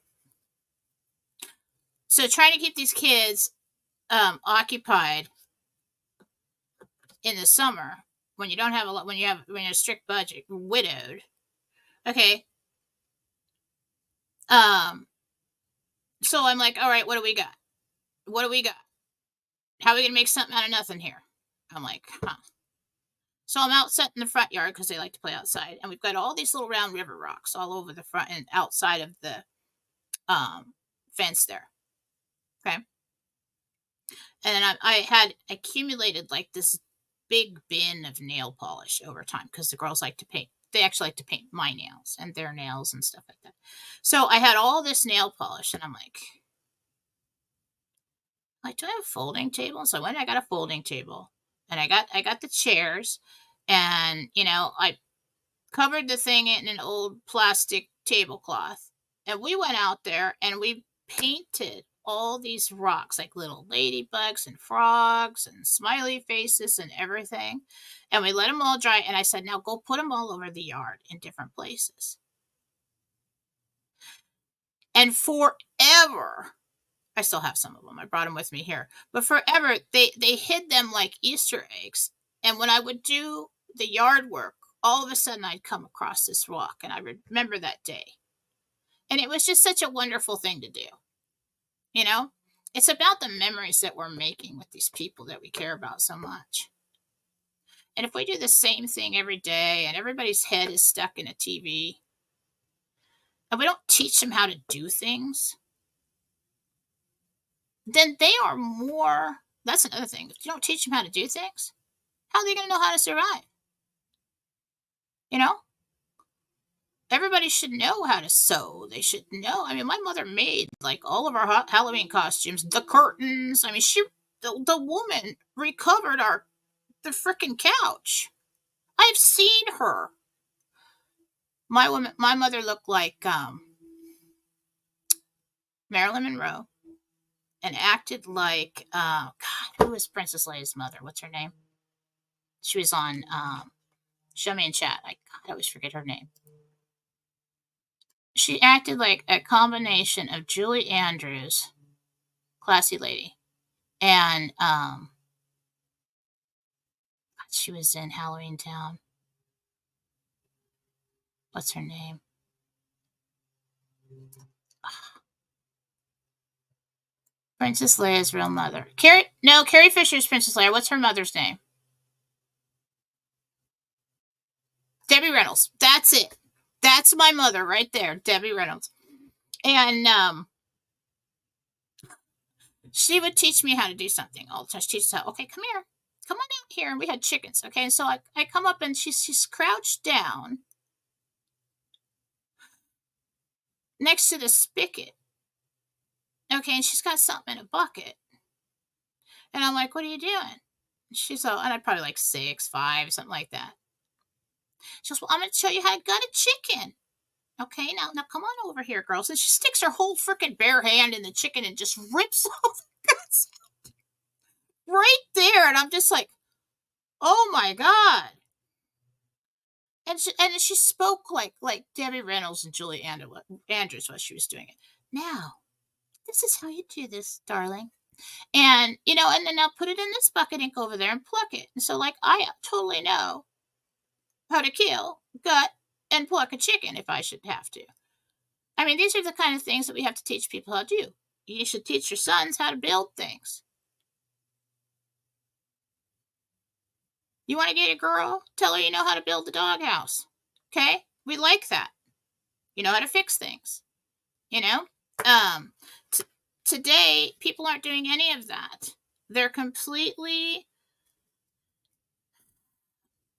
trying to keep these kids occupied in the summer when you don't have a lot, when you're a strict budget, widowed. Okay. So I'm like, all right, what do we got? What do we got? How are we gonna make something out of nothing here? I'm like, huh. So I'm out set in the front yard because they like to play outside, and we've got all these little round river rocks all over the front and outside of the fence there. Okay. And then I had accumulated like this big bin of nail polish over time because the girls like to paint. They actually like to paint my nails and their nails and stuff like that. So I had all this nail polish, and I'm like, do I have a folding table? So I went, I got a folding table, and I got the chairs, and I covered the thing in an old plastic tablecloth, and we went out there and we painted all these rocks like little ladybugs and frogs and smiley faces and everything, and we let them all dry, and I said, now go put them all over the yard in different places. And forever, I still have some of them, I brought them with me here, but forever they hid them like Easter eggs. And when I would do the yard work, all of a sudden I'd come across this rock, and I remember that day. And it was just such a wonderful thing to do. It's about the memories that we're making with these people that we care about so much. And if we do the same thing every day and everybody's head is stuck in a TV, and we don't teach them how to do things, then they are more, that's another thing. If you don't teach them how to do things, how are they going to know how to survive? Everybody should know how to sew. They should know. I mean, my mother made like all of our Halloween costumes, the curtains. I mean, the woman recovered the frickin' couch. I've seen her. My mother looked like Marilyn Monroe, and acted like God. Who was Princess Leia's mother? What's her name? She was on Show Me in Chat. I always forget her name. She acted like a combination of Julie Andrews, classy lady, and she was in Halloween Town. What's her name? Princess Leia's real mother. Carrie Fisher's Princess Leia. What's her mother's name? Debbie Reynolds. That's it. That's my mother right there, Debbie Reynolds. And She would teach me how to do something all the time. She teaches how, okay, come here. Come on out here. And we had chickens. Okay. And so I come up and she's crouched down next to the spigot. Okay. And she's got something in a bucket. And I'm like, what are you doing? She's and I'm probably like 6, 5, something like that. She goes, well, I'm going to show you how to gut a chicken. Okay, now come on over here, girls. And she sticks her whole freaking bare hand in the chicken and just rips off the guts right there. And I'm just like, oh my God. And she spoke like Debbie Reynolds and Julie Andrews while she was doing it. Now, this is how you do this, darling. And, and then I'll put it in this bucket and go over there and pluck it. And so, like, I totally know how to kill, gut, and pluck a chicken if I should have to. I mean, these are the kind of things that we have to teach people how to do. You should teach your sons how to build things. You want to get a girl? Tell her you know how to build the doghouse. Okay? We like that. You know how to fix things. Today, people aren't doing any of that. They're completely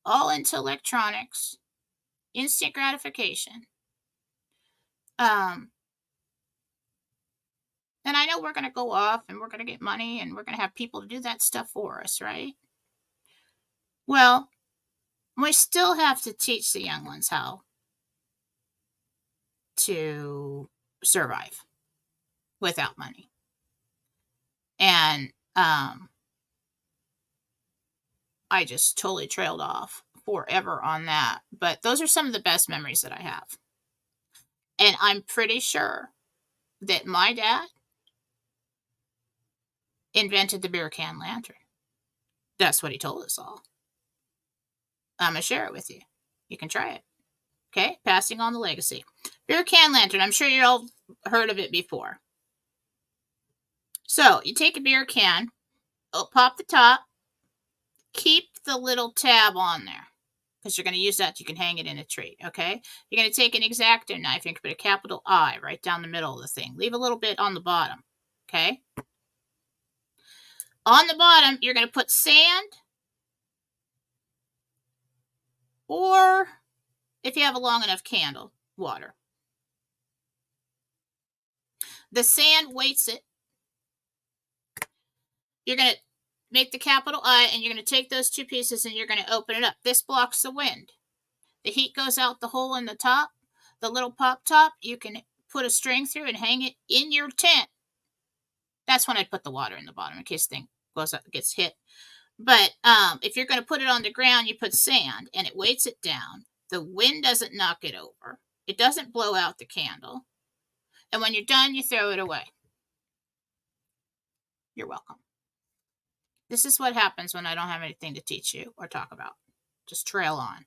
all into electronics, instant gratification. And I know we're going to go off and we're going to get money and we're going to have people to do that stuff for us, right? Well, we still have to teach the young ones how to survive without money. And I just totally trailed off forever on that. But those are some of the best memories that I have. And I'm pretty sure that my dad invented the beer can lantern. That's what he told us all. I'm going to share it with you. You can try it. Okay? Passing on the legacy. Beer can lantern. I'm sure you all heard of it before. So, you take a beer can, pop the top, keep the little tab on there, because you're going to use that. You can hang it in a tree, okay? You're going to take an X-Acto knife and put a capital I right down the middle of the thing. Leave a little bit on the bottom, okay? On the bottom, you're going to put sand, or if you have a long enough candle, water. The sand weights it. You're going to make the capital I, and you're going to take those two pieces and you're going to open it up. This blocks the wind. The heat goes out the hole in the top. The little pop top, you can put a string through and hang it in your tent. That's when I'd put the water in the bottom in case the thing goes up, gets hit. But if you're going to put it on the ground, you put sand and it weights it down. The wind doesn't knock it over. It doesn't blow out the candle. And when you're done, you throw it away. You're welcome. This is what happens when I don't have anything to teach you or talk about. Just trail on.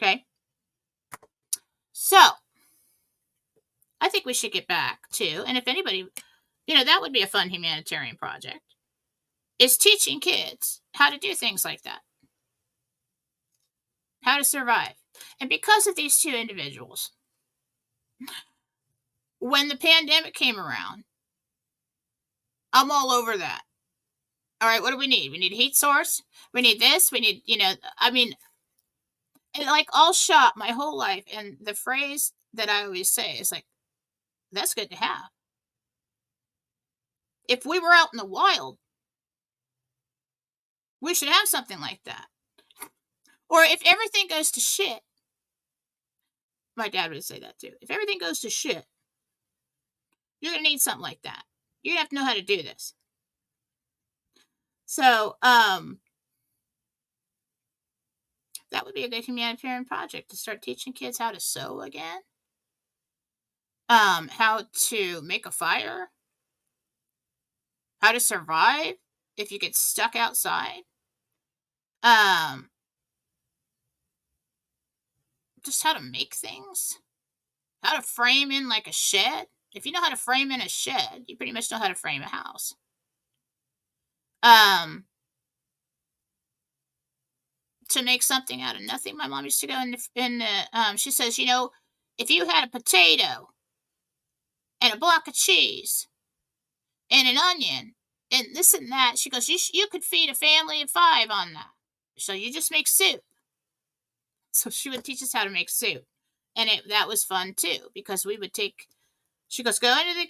Okay? So, I think we should get back to, and if anybody, that would be a fun humanitarian project, is teaching kids how to do things like that. How to survive. And because of these two individuals, when the pandemic came around, I'm all over that. All right, what do we need? We need a heat source. We need this. We need, I'll shop my whole life. And the phrase that I always say is like, that's good to have. If we were out in the wild, we should have something like that. Or if everything goes to shit, my dad would say that too. If everything goes to shit, you're going to need something like that. You're going to have to know how to do this. So, that would be a good humanitarian project to start teaching kids how to sew again. How to make a fire. How to survive if you get stuck outside. Just how to make things. How to frame in like a shed. If you know how to frame in a shed, you pretty much know how to frame a house. To make something out of nothing. My mom used to go she says, if you had a potato and a block of cheese and an onion and this and that. She goes, you could feed a family of 5 on that. So you just make soup. So she would teach us how to make soup. And that was fun too, because we would take, she goes, go into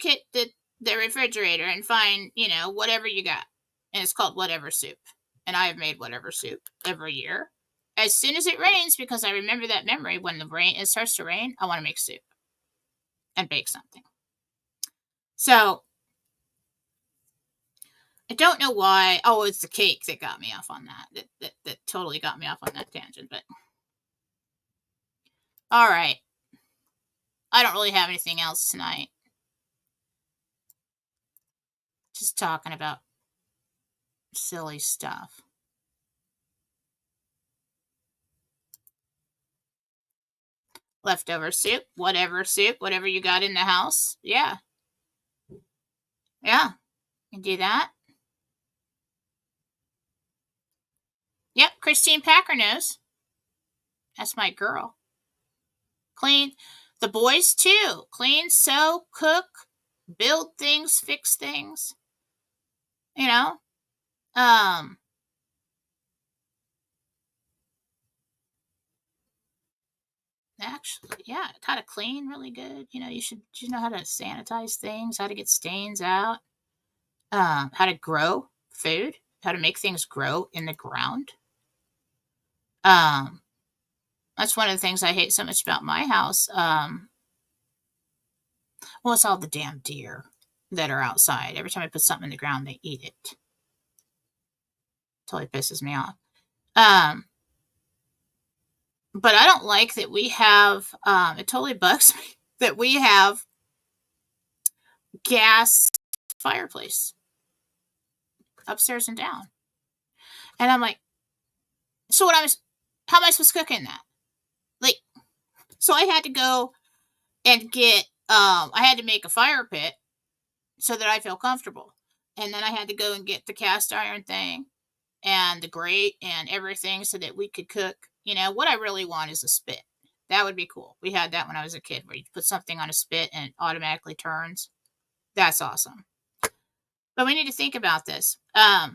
the refrigerator and find, whatever you got. And it's called whatever soup. And I have made whatever soup every year. As soon as it rains, because I remember that memory, when it starts to rain, I want to make soup and bake something. So I don't know why. Oh, it's the cake that got me off on that. That totally got me off on that tangent. But all right. I don't really have anything else tonight. Just talking about silly stuff. Leftover soup, whatever you got in the house. Yeah. Yeah. You can do that. Yep, Christine Packer knows. That's my girl. Clean. The boys too. Clean, sew, cook, build things, fix things. Actually, yeah, how to clean really good. You should know how to sanitize things, how to get stains out, how to grow food, how to make things grow in the ground. That's one of the things I hate so much about my house. Well, it's all the damn deer that are outside. Every time I put something in the ground, they eat it. Totally pisses me off. But I don't like that we have, it totally bugs me that we have gas fireplace upstairs and down. And I'm like, so how am I supposed to cook in that? Like, so I had to go and I had to make a fire pit so that I feel comfortable. And then I had to go and get the cast iron thing and the grate and everything so that we could cook. What I really want is a spit. That would be cool. We had that when I was a kid, where you put something on a spit and it automatically turns. That's awesome. But we need to think about this. That's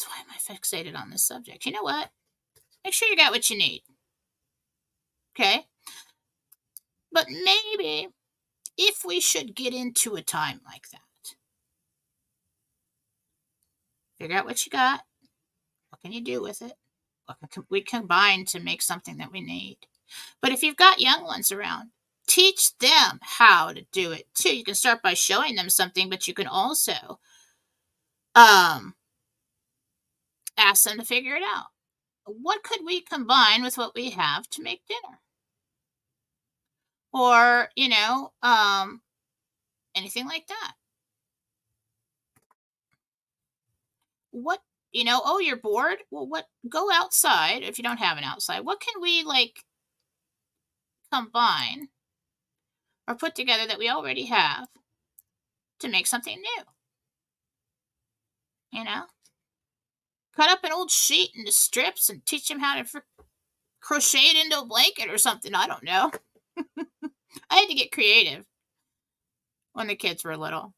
why am I fixated on this subject? You know what? Make sure you got what you need. Okay? But maybe if we should get into a time like that, figure out what you got. What can you do with it? What can we combine to make something that we need? But if you've got young ones around, teach them how to do it too. You can start by showing them something, but you can also ask them to figure it out. What could we combine with what we have to make dinner? Or, anything like that. What, oh, you're bored? Well, go outside if you don't have an outside. What can we combine or put together that we already have to make something new? Cut up an old sheet into strips and teach them how to crochet it into a blanket or something. I don't know. I had to get creative when the kids were little.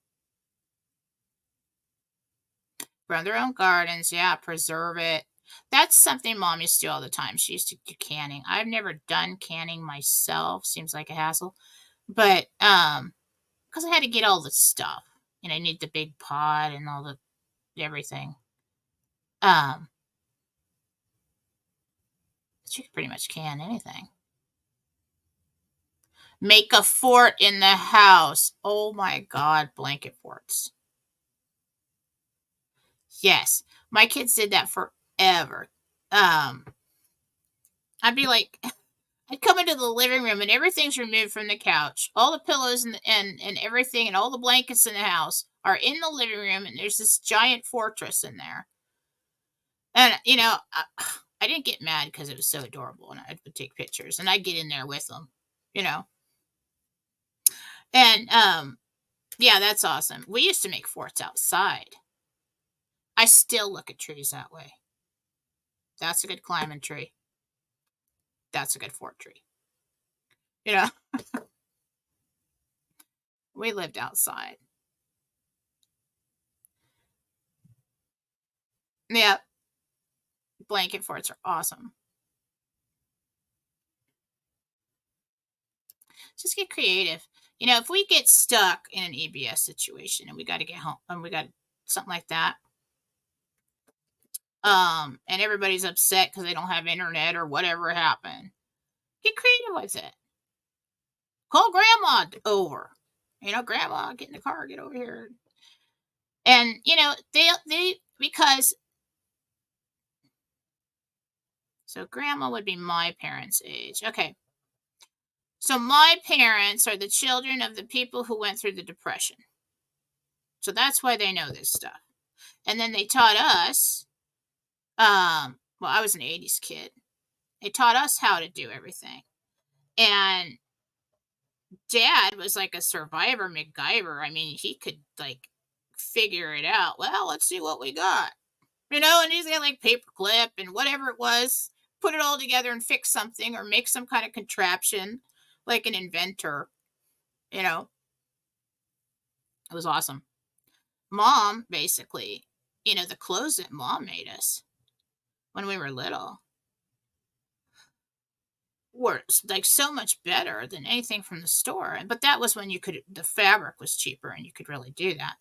Grow their own gardens. Yeah, preserve it. That's something Mom used to do all the time. She used to do canning. I've never done canning myself. Seems like a hassle. But because I had to get all the stuff. I need the big pot and all the everything. But you can pretty much can anything. Make a fort in the house. Oh my God, blanket forts. Yes, my kids did that forever. I'd be like, I'd come into the living room and everything's removed from the couch. All the pillows and everything and all the blankets in the house are in the living room, and there's this giant fortress in there. And I didn't get mad because it was so adorable, and I would take pictures, and I'd get in there with them, And yeah, that's awesome. We used to make forts outside. I still look at trees that way. That's a good climbing tree. That's a good fort tree. We lived outside. Yeah, blanket forts are awesome. Just get creative. If we get stuck in an EBS situation and we got to get home and we got something like that, and everybody's upset because they don't have internet or whatever happened, get creative with it. Call grandma over. Grandma, get in the car, get over here. And they because so grandma would be my parents' age. Okay. So my parents are the children of the people who went through the Depression. So that's why they know this stuff. And then they taught us, well, I was an 80s kid. They taught us how to do everything. And Dad was like a survivor MacGyver. I mean, he could like figure it out. Well, let's see what we got. And he's got like paperclip and whatever it was, put it all together and fix something or make some kind of contraption like an inventor. It was awesome. Mom, basically, the clothes that Mom made us when we were little were like so much better than anything from the store. But that was when the fabric was cheaper and you could really do that.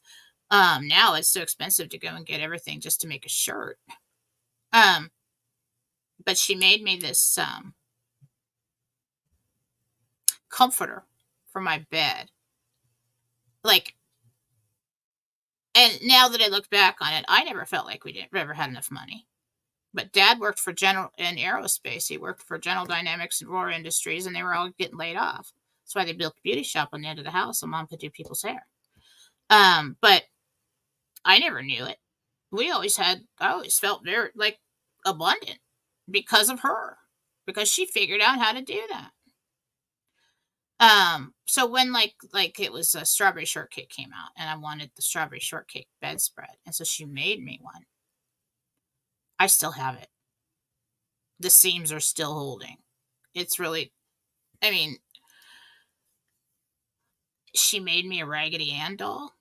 Now it's so expensive to go and get everything just to make a shirt. But she made me this comforter for my bed. Like, and now that I look back on it, I never felt like we ever had enough money. But Dad worked for in aerospace. He worked for General Dynamics and Roar Industries, and they were all getting laid off. That's why they built a beauty shop on the end of the house, so Mom could do people's hair. But I never knew it. I always felt very like abundant because of her, because she figured out how to do that. So when like it was a strawberry shortcake came out, and I wanted the strawberry shortcake bedspread, and so she made me one. I still have it. The seams are still holding. It's really, I mean, she made me a Raggedy Ann doll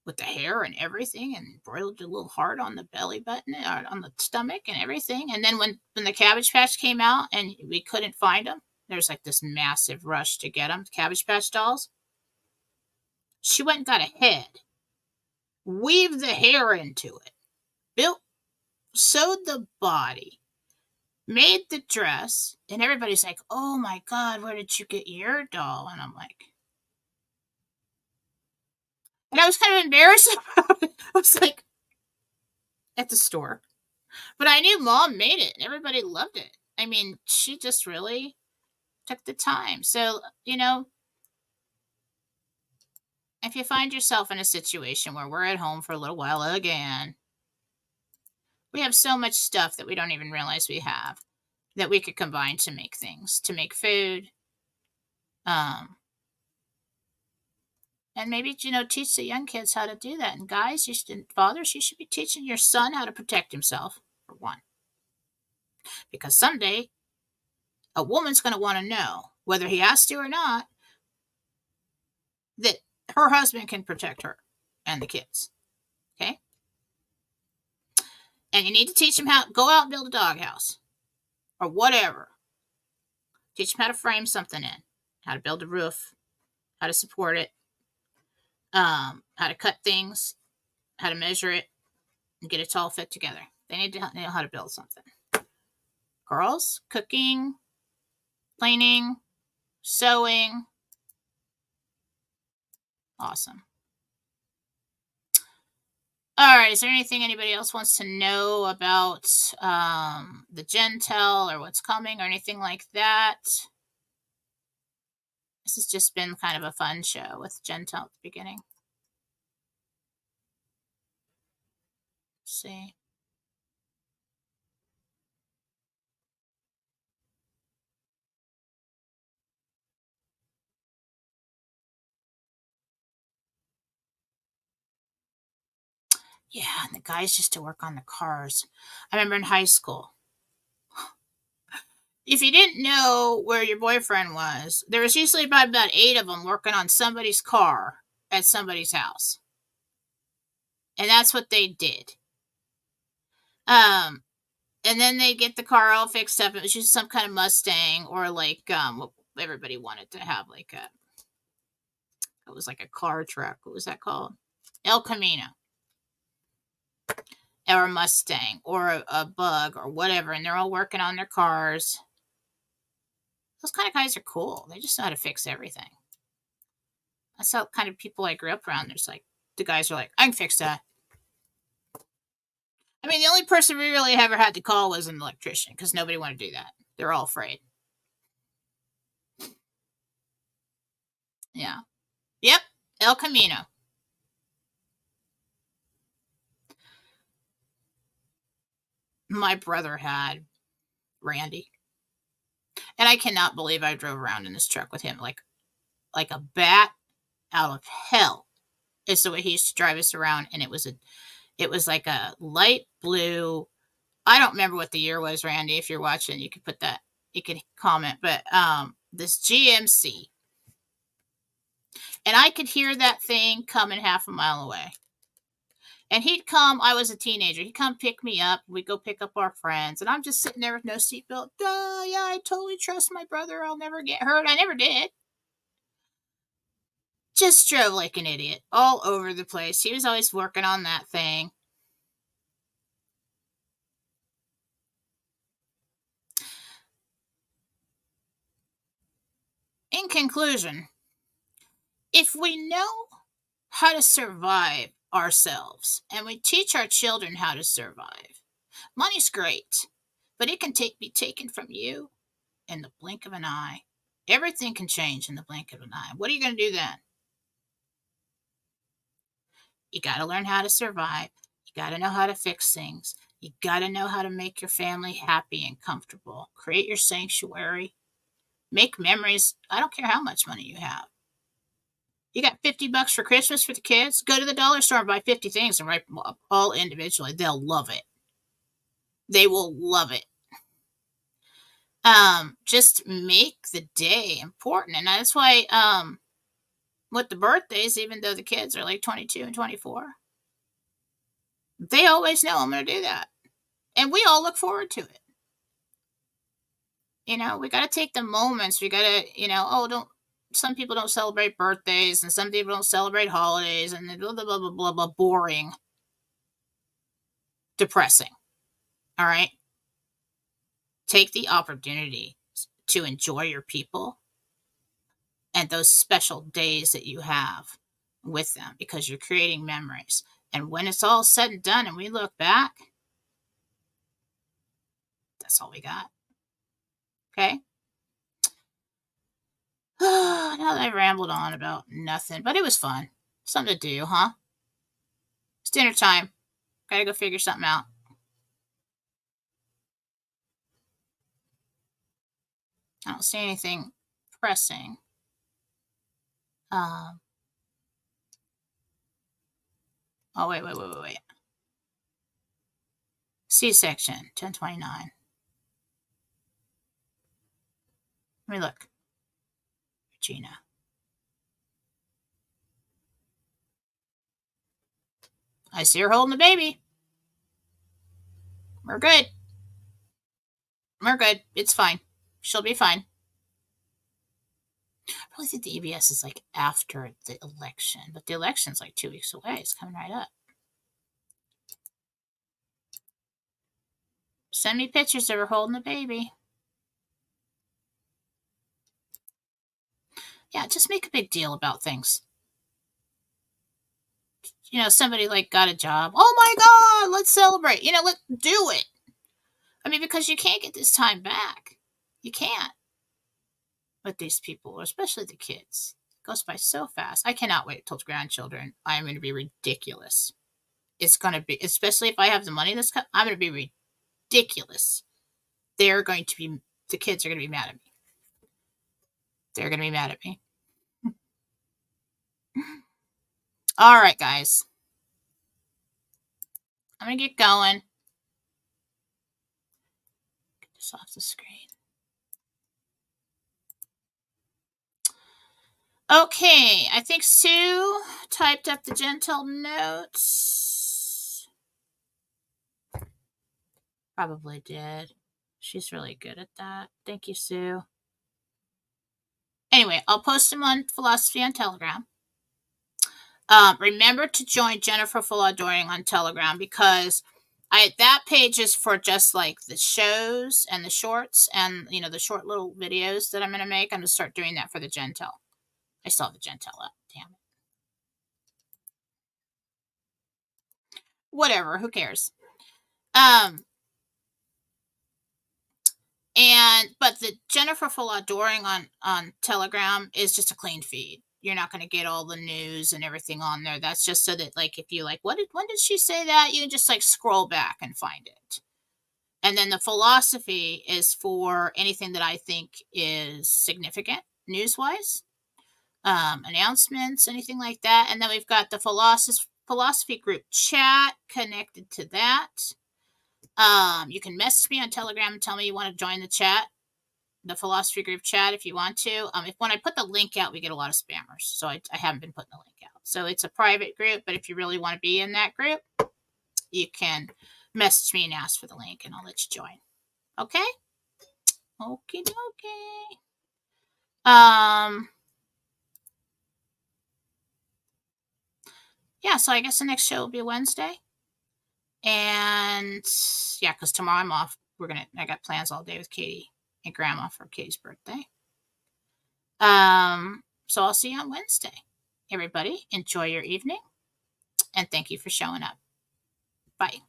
with the hair and everything, and embroidered a little heart on the belly button, or on the stomach and everything. And then when the Cabbage Patch came out and we couldn't find them, there's like this massive rush to get them, Cabbage Patch dolls. She went and got a head, weaved the hair into it, sewed the body, made the dress, and everybody's like, "Oh my God, where did you get your doll?" And I'm like, and I was kind of embarrassed about it. I was like, at the store. But I knew Mom made it, and everybody loved it. I mean, she just really took the time. So, if you find yourself in a situation where we're at home for a little while again, we have so much stuff that we don't even realize we have that we could combine to make things, to make food. And maybe, teach the young kids how to do that. And guys, fathers, you should be teaching your son how to protect himself, for one. Because someday, a woman's going to want to know, whether he has to or not, that her husband can protect her and the kids. Okay? And you need to teach him how to go out and build a doghouse. Or whatever. Teach him how to frame something in. How to build a roof. How to support it. How to cut things. How to measure it. And get it all fit together. They need to know how to build something. Girls, cooking, cleaning, sewing. Awesome. All right. Is there anything anybody else wants to know about the Jentel or what's coming or anything like that? This has just been kind of a fun show with Jentel at the beginning. Let's see. Yeah, and the guys used to work on the cars. I remember in high school. If you didn't know where your boyfriend was, there was usually about 8 of them working on somebody's car. at somebody's house. And that's what they did. And then they get the car all fixed up. It was just some kind of Mustang, or like everybody wanted to have like it was like a car truck. What was that called? El Camino. Or a Mustang, or a Bug, or whatever. And they're all working on their cars. Those kind of guys are cool. They just know how to fix everything. That's how kind of people I grew up around. There's like, the guys are like, I can fix that. I mean, the only person we really ever had to call was an electrician, because nobody wanted to do that. They're all afraid. Yeah. Yep. El Camino. My brother had Randy. And I cannot believe I drove around in this truck with him like a bat out of hell. Is the way he used to drive us around. And it was like a light blue. I don't remember what the year was, Randy. If you're watching, you could put that, you could comment. But this GMC. And I could hear that thing coming half a mile away. And he'd come, I was a teenager, he'd come pick me up, we'd go pick up our friends, and I'm just sitting there with no seatbelt. Yeah, I totally trust my brother, I'll never get hurt. I never did. Just drove like an idiot all over the place. He was always working on that thing. In conclusion, if we know how to survive ourselves and we teach our children how to survive, money's great, but it can be taken from you in the blink of an eye. Everything can change in the blink of an eye. What are you going to do then? You got to learn how to survive. You got to know how to fix things. You got to know how to make your family happy and comfortable. Create your sanctuary. Make memories. I don't care how much money you have. You got $50 for Christmas for the kids? Go to the dollar store and buy 50 things and write them up all individually. They'll love it. They will love it. Just make the day important. And that's why with the birthdays, even though the kids are like 22 and 24, they always know I'm going to do that. And we all look forward to it. You know, we got to take the moments. We got to, some people don't celebrate birthdays, and some people don't celebrate holidays, and blah, blah, blah, blah, blah, blah, boring. Depressing. All right? Take the opportunity to enjoy your people and those special days that you have with them, because you're creating memories. And when it's all said and done and we look back, that's all we got. Okay? Now that I rambled on about nothing, but it was fun. Something to do, huh? It's dinner time. Gotta go figure something out. I don't see anything pressing. Oh, wait. C-section, 1029. Let me look. Regina. I see her holding the baby. We're good. We're good. It's fine. She'll be fine. I really think the EBS is like after the election, but the election's like 2 weeks away. It's coming right up. Send me pictures of her holding the baby. Yeah, just make a big deal about things. Somebody like got a job. Oh my God, let's celebrate. Let's do it. I mean, because you can't get this time back. You can't. With these people, especially the kids. It goes by so fast. I cannot wait till grandchildren. I'm going to be ridiculous. It's going to be, especially if I have the money this cut, I'm going to be ridiculous. The kids are going to be mad at me. They're going to be mad at me. All right, guys. I'm going to get going. Get this off the screen. Okay, I think Sue typed up the Jentel notes. Probably did. She's really good at that. Thank you, Sue. Anyway, I'll post them on Fallawsophy on Telegram. Remember to join Jennifer Fallaw-Doering on Telegram, because that page is for just like the shows and the shorts and, you know, the short little videos that I'm going to make. I'm going to start doing that for the Jentel. I still have the Jentel up. Damn it. Whatever. Who cares? But the Jennifer Fallaw-Doering on Telegram is just a clean feed. You're not going to get all the news and everything on there. That's just so that, like, if you like, when did she say that? You can just like scroll back and find it. And then the Fallawsophy is for anything that I think is significant news-wise, announcements, anything like that. And then we've got the Fallawsophy group chat connected to that. You can message me on Telegram and tell me you want to join the chat, the Fallawsophy group chat, if you want to. When I put the link out, we get a lot of spammers, so I haven't been putting the link out. So it's a private group, but if you really want to be in that group, you can message me and ask for the link, and I'll let you join. Okay? Okie dokie. Yeah, so I guess the next show will be Wednesday. And yeah, because tomorrow I'm off. I got plans all day with Katie and Grandma for Katie's birthday. So I'll see you on Wednesday. Everybody, enjoy your evening, and thank you for showing up. Bye.